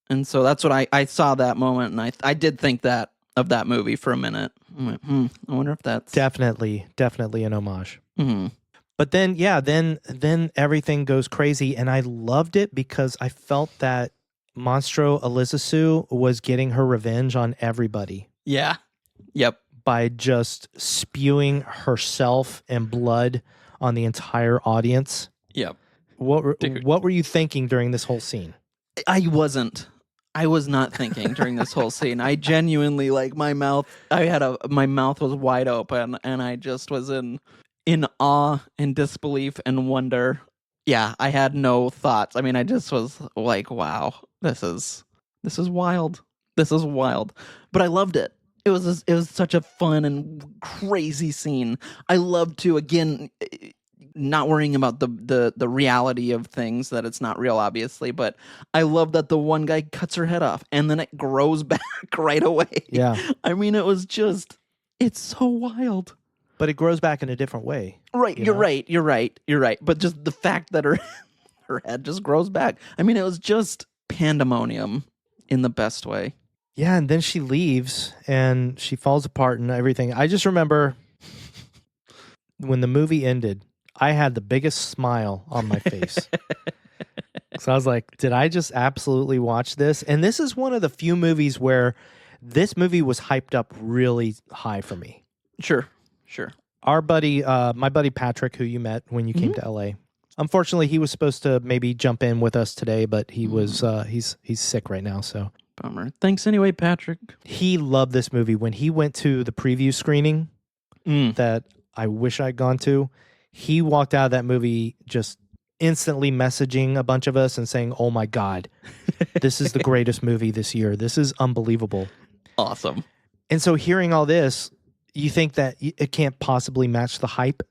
And so that's what I saw that moment, and I did think that of that movie for a minute. I went, I wonder if that's definitely an homage. Mm-hmm. But then, then everything goes crazy, and I loved it because I felt that Monstro Elizasu was getting her revenge on everybody. Yeah. Yep. By just spewing herself and blood on the entire audience. Yep. What were you thinking during this whole scene? I was not thinking during this whole scene. I genuinely, like, my mouth was wide open, and I just was in awe and disbelief and wonder. Yeah, I had no thoughts. I mean, I just was like, wow, this is wild. This is wild. But I loved it. It was such a fun and crazy scene. I loved to, again, not worrying about the reality of things, that it's not real, obviously, but I love that the one guy cuts her head off and then it grows back right away. Yeah. I mean, it's so wild. But it grows back in a different way. Right. You're right. But just the fact that her her head just grows back. I mean, it was just pandemonium in the best way. Yeah, and then she leaves and she falls apart and everything. I just remember when the movie ended, I had the biggest smile on my face. So I was like, did I just absolutely watch this? And this is one of the few movies where this movie was hyped up really high for me. Sure. Our buddy, my buddy Patrick, who you met when you came to LA, unfortunately, he was supposed to maybe jump in with us today, but he was he's sick right now. So Bummer. Thanks anyway, Patrick. he loved this movie. When he went to the preview screening that I wish I'd gone to, he walked out of that movie just instantly messaging a bunch of us and saying, "Oh my God, this is the greatest movie this year. This is unbelievable." Awesome. And so hearing all this, you think that it can't possibly match the hype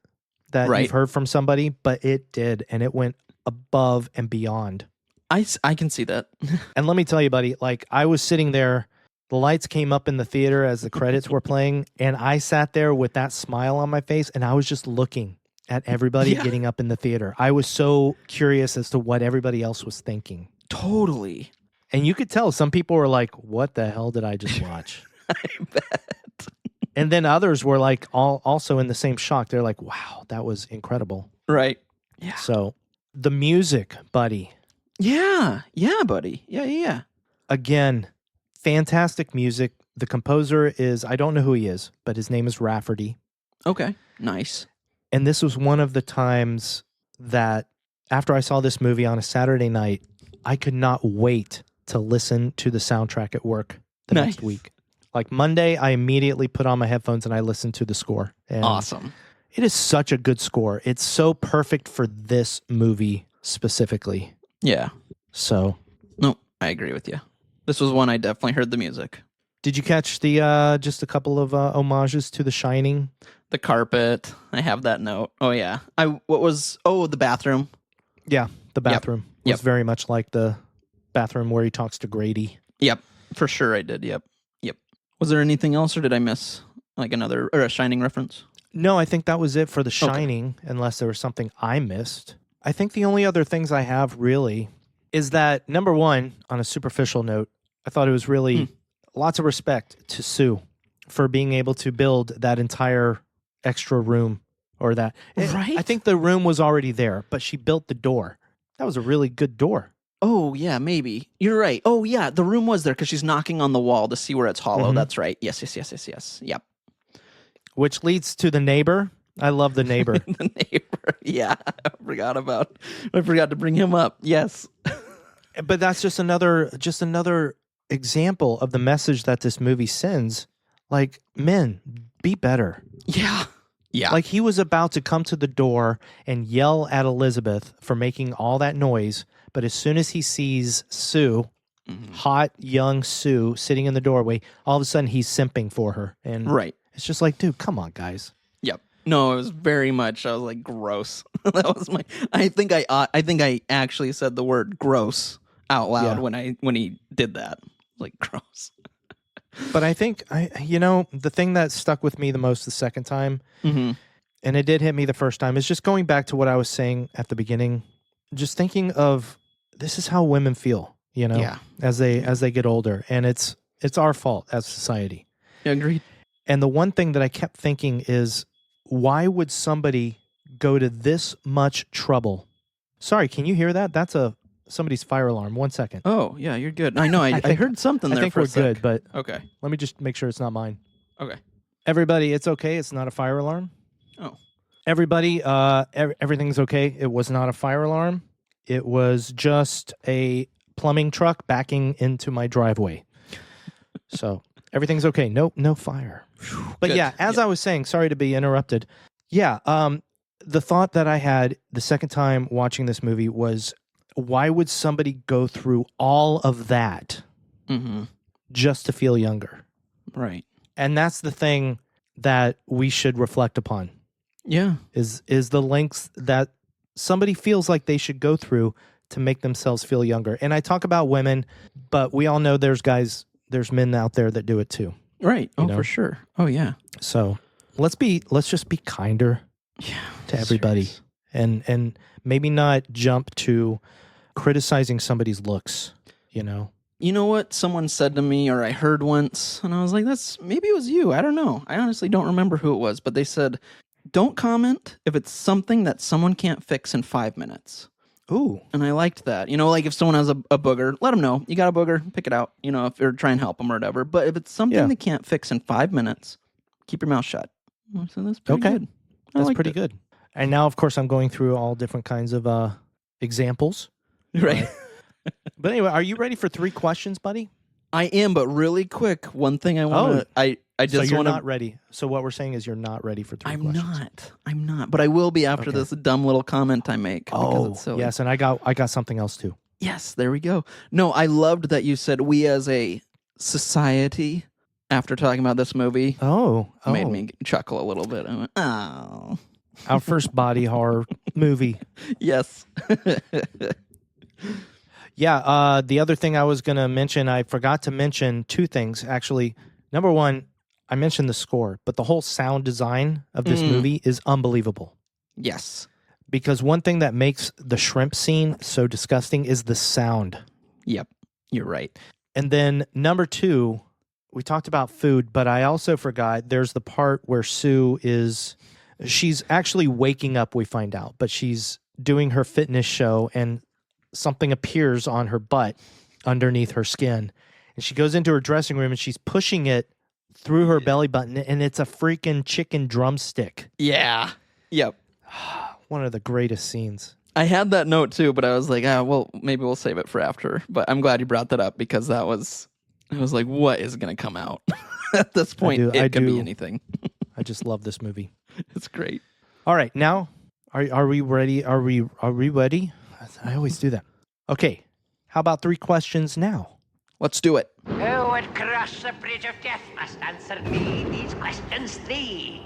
that you've heard from somebody, but it did, and it went above and beyond. I can see that. And let me tell you, buddy, like I was sitting there, the lights came up in the theater as the credits were playing, and I sat there with that smile on my face, and I was just looking at everybody getting up in the theater. I was so curious as to what everybody else was thinking. Totally. And you could tell some people were like, what the hell did I just watch? I bet. And then others were like also in the same shock. They're like, wow, that was incredible. Right. Yeah. So the music, buddy. Yeah, buddy. Yeah. Again, fantastic music. The composer is, I don't know who he is, but his name is Raffertie. Okay, nice. And this was one of the times that after I saw this movie on a Saturday night, I could not wait to listen to the soundtrack at work the next week. Like Monday, I immediately put on my headphones and I listened to the score. And awesome. It is such a good score. It's so perfect for this movie specifically. Yeah. So. No, I agree with you. This was one I definitely heard the music. Did you catch the just a couple of homages to The Shining? The carpet. I have that note. Oh, yeah. The bathroom. Yeah, the bathroom. Yep. Was very much like the bathroom where he talks to Grady. Yep, for sure I did. Yep. Was there anything else, or did I miss like a Shining reference? No, I think that was it for The Shining, unless there was something I missed. I think the only other things I have really is that, number one, on a superficial note, I thought it was really lots of respect to Sue for being able to build that entire extra room or that. Right. I think the room was already there, but she built the door. That was a really good door. Oh, yeah, maybe. You're right. Oh, yeah, the room was there because she's knocking on the wall to see where it's hollow. That's right. Yes. Yep. Which leads to the neighbor. I love the neighbor. The neighbor. Yeah, I forgot to bring him up. Yes. But that's just another example of the message that this movie sends. Like, men, be better. Yeah. Like he was about to come to the door and yell at Elizabeth for making all that noise, but as soon as he sees Sue, hot young Sue sitting in the doorway, all of a sudden he's simping for her. And it's just like, dude, come on, guys. Yep. No, it was very much. I was like, gross. That was I think I actually said the word gross out loud when he did that. Like, gross. But I think the thing that stuck with me the most the second time, and it did hit me the first time, is just going back to what I was saying at the beginning. Just thinking of this is how women feel, as they get older, and it's our fault as society. Yeah, agreed. And the one thing that I kept thinking is, why would somebody go to this much trouble? Sorry, can you hear that? That's somebody's fire alarm. 1 second. Oh, yeah, you're good. I know. I heard something there. I think for we're a sec. good, but okay. Let me just make sure it's not mine. Okay. Everybody, it's okay. It's not a fire alarm. Oh. Everybody, everything's okay. It was not a fire alarm. It was just a plumbing truck backing into my driveway. So everything's okay. No fire. But Good. as I was saying, sorry to be interrupted. The thought that I had the second time watching this movie was, why would somebody go through all of that just to feel younger? Right. And that's the thing that we should reflect upon. Yeah. Is the lengths that somebody feels like they should go through to make themselves feel younger. And I talk about women, but we all know there's men out there that do it too. Right. Oh, for sure. Oh, yeah. So let's just be kinder to everybody. Serious. and maybe not jump to criticizing somebody's looks, you know? You know what someone said to me, or I heard once, and I was like, maybe it was you. I don't know. I honestly don't remember who it was, but they said, don't comment if it's something that someone can't fix in 5 minutes. Ooh. And I liked that. You know, like if someone has a booger, let them know. You got a booger, pick it out, you know, if you're trying to help them or whatever. But if it's something they can't fix in 5 minutes, keep your mouth shut. So that's pretty good. That's pretty good. And now, of course, I'm going through all different kinds of examples. Right. But anyway, are you ready for 3 questions, buddy? I am, but really quick, one thing I want to... I just so you're want to... not ready. So what we're saying is you're not ready for 3 questions. I'm not. But I will be after this dumb little comment I make. Because it's silly. Yes, and I got something else too. Yes, there we go. No, I loved that you said we as a society, after talking about this movie, made me chuckle a little bit. I went, oh. Our first body horror movie. Yes. Yeah, the other thing I was going to mention, I forgot to mention 2 things, actually. Number one, I mentioned the score, but the whole sound design of this movie is unbelievable. Yes. Because one thing that makes the shrimp scene so disgusting is the sound. Yep, you're right. And then number 2, we talked about food, but I also forgot there's the part where she's actually waking up, we find out, but she's doing her fitness show and something appears on her butt underneath her skin. And she goes into her dressing room and she's pushing it through her belly button, and it's a freaking chicken drumstick. Yeah. Yep. One of the greatest scenes. I had that note too, but I was like, well, maybe we'll save it for after. But I'm glad you brought that up because I was like, what is going to come out? At this point, it could be anything. I just love this movie. It's great. All right, now, are we ready? Are we ready? I always do that. Okay, how about 3 questions now? Let's do it. Who would cross the bridge of death must answer me these questions 3.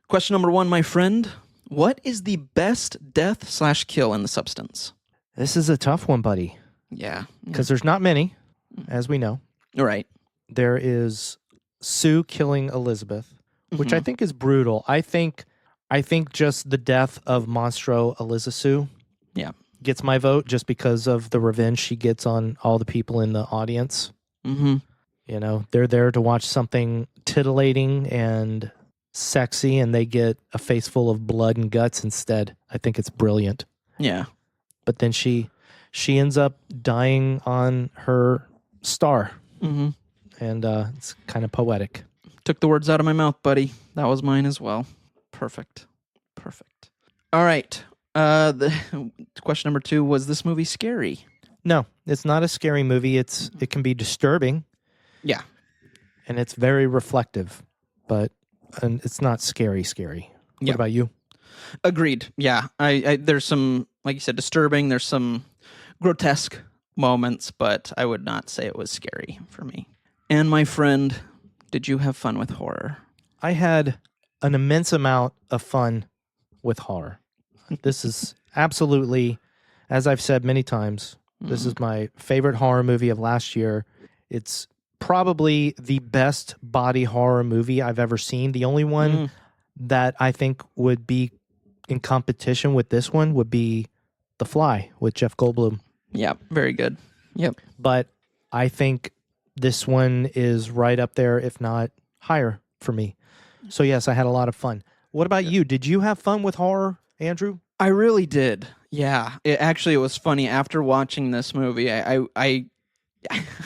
Question number 1, my friend. What is the best death/kill in The Substance? This is a tough one, buddy. Yeah. Because there's not many, as we know. Right. There is Sue killing Elizabeth, which I think is brutal. I think just the death of Monstro Eliza Sue gets my vote just because of the revenge she gets on all the people in the audience. Mm-hmm. You know, they're there to watch something titillating and sexy, and they get a face full of blood and guts instead. I think it's brilliant. Yeah. But then she ends up dying on her star. Mm-hmm. And it's kind of poetic. Took the words out of my mouth, buddy. That was mine as well. Perfect. All right. The question number 2, was this movie scary? No, it's not a scary movie. It can be disturbing. Yeah. And it's very reflective, but it's not scary. What about you? Agreed. Yeah. I there's some, like you said, disturbing. There's some grotesque moments, but I would not say it was scary for me. And my friend, did you have fun with horror? I had an immense amount of fun with horror. This is absolutely, as I've said many times, this is my favorite horror movie of last year. It's probably the best body horror movie I've ever seen. The only one that I think would be in competition with this one would be The Fly with Jeff Goldblum. Yeah, very good. Yep. But I think this one is right up there, if not higher for me. So yes, I had a lot of fun. What about you? Did you have fun with horror, Andrew? I really did. Yeah. It was funny. After watching this movie, I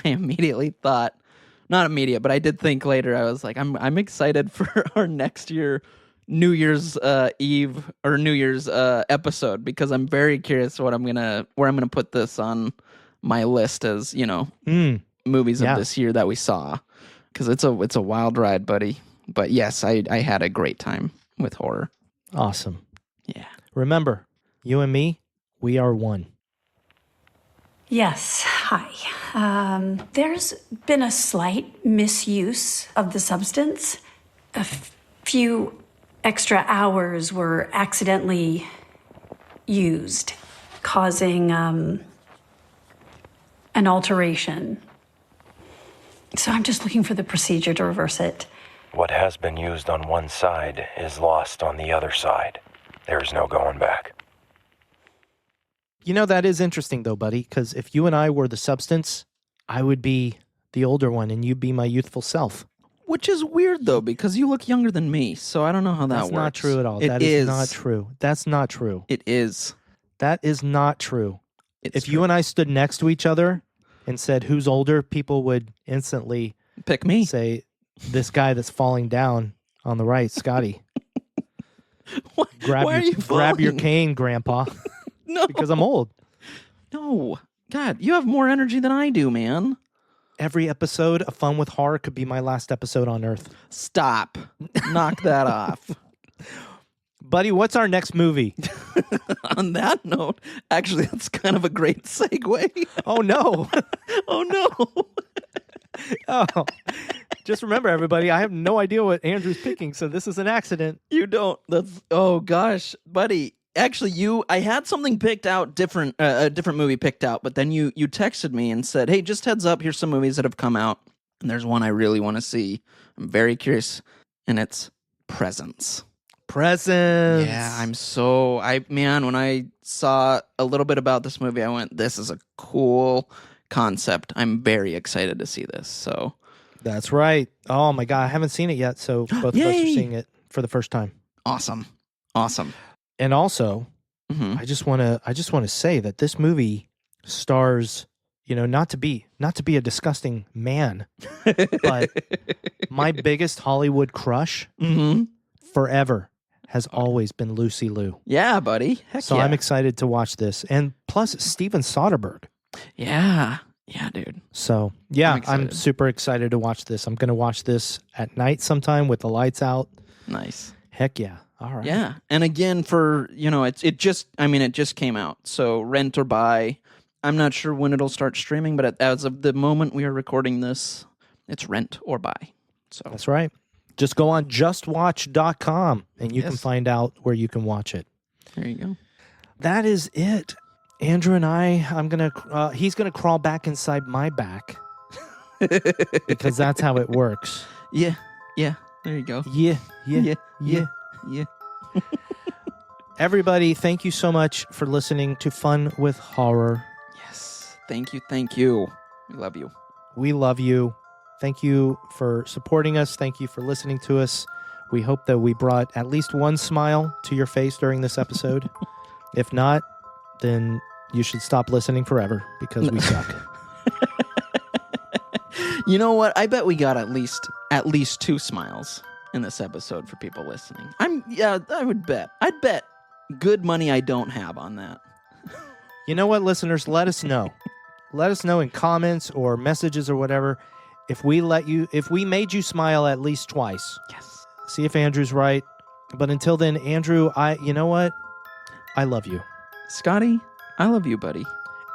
immediately thought, not immediate, but I did think later, I was like, I'm excited for our next year New Year's Eve or New Year's episode, because I'm very curious where I'm gonna put this on my list as, movies of this year that we saw, because it's a wild ride, buddy. But yes, I had a great time with horror. Awesome. Yeah. Remember, you and me, we are one. Yes, hi. There's been a slight misuse of the substance. A few extra hours were accidentally used, causing an alteration. So I'm just looking for the procedure to reverse it. What has been used on one side is lost on the other side. There is no going back. You know, that is interesting, though, buddy, because if you and I were the substance, I would be the older one, and you'd be my youthful self. Which is weird, though, because you look younger than me, so I don't know how that works. That's not true at all. It That is not true. That's not true. It is. That is not true. It's if you and I stood next to each other and said, who's older, people would instantly pick me. Say, this guy that's falling down on the right, Scotty. Grab your cane, Grandpa. No. Because I'm old. No. God, you have more energy than I do, man. Every episode of Fun with Horror could be my last episode on Earth. Stop. Knock that off. Buddy, what's our next movie? On that note, actually, that's kind of a great segue. Oh, no. Oh, no. Oh, just remember, everybody, I have no idea what Andrew's picking, so this is an accident. You don't. Oh, gosh. Buddy, actually, I had something picked out, a different movie picked out, but then you texted me and said, hey, just heads up, here's some movies that have come out, and there's one I really want to see. I'm very curious, and it's Presents. Presents. Yeah, when I saw a little bit about this movie, I went, this is a cool concept. I'm very excited to see this. So that's right. Oh my God, I haven't seen it yet, so both of us are seeing it for the first time. Awesome. And also, I just want to say that this movie stars, not to be a disgusting man, but my biggest Hollywood crush forever has always been Lucy Liu. Yeah, buddy. So I'm excited to watch this. And plus, Steven Soderbergh. Yeah, dude. So, yeah, I'm super excited to watch this. I'm going to watch this at night sometime with the lights out. Nice. Heck yeah. All right. Yeah. And again, it just came out. So rent or buy. I'm not sure when it'll start streaming, but as of the moment we are recording this, it's rent or buy. So that's right. Just go on justwatch.com and you can find out where you can watch it. There you go. That is it. Andrew and he's going to crawl back inside my back because that's how it works. Yeah. There you go. Yeah. Everybody, thank you so much for listening to Fun with Horror. Yes. Thank you. We love you. We love you. Thank you for supporting us. Thank you for listening to us. We hope that we brought at least one smile to your face during this episode. If not, then you should stop listening forever because we suck. You know what? I bet we got at least 2 smiles in this episode for people listening. I would bet. I'd bet good money I don't have on that. You know what, listeners? Let us know. Let us know in comments or messages or whatever if we made you smile at least twice. Yes. See if Andrew's right. But until then, Andrew, you know what? I love you. Scotty, I love you, buddy.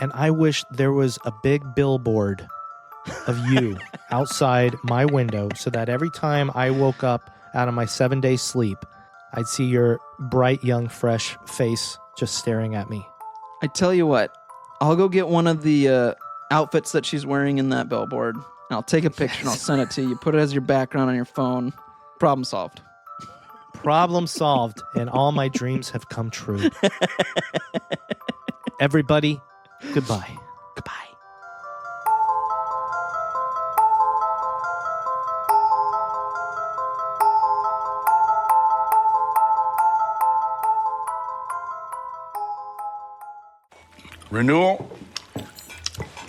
And I wish there was a big billboard of you outside my window so that every time I woke up out of my 7-day sleep, I'd see your bright, young, fresh face just staring at me. I tell you what, I'll go get one of the outfits that she's wearing in that billboard. And I'll take a picture and I'll send it to you. Put it as your background on your phone. Problem solved. Problem solved. And all my dreams have come true. Everybody, goodbye. Goodbye. Renewal,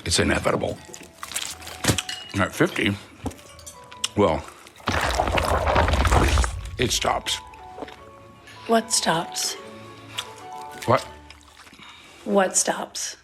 it's inevitable. At 50, well, it stops. What stops? What? What stops?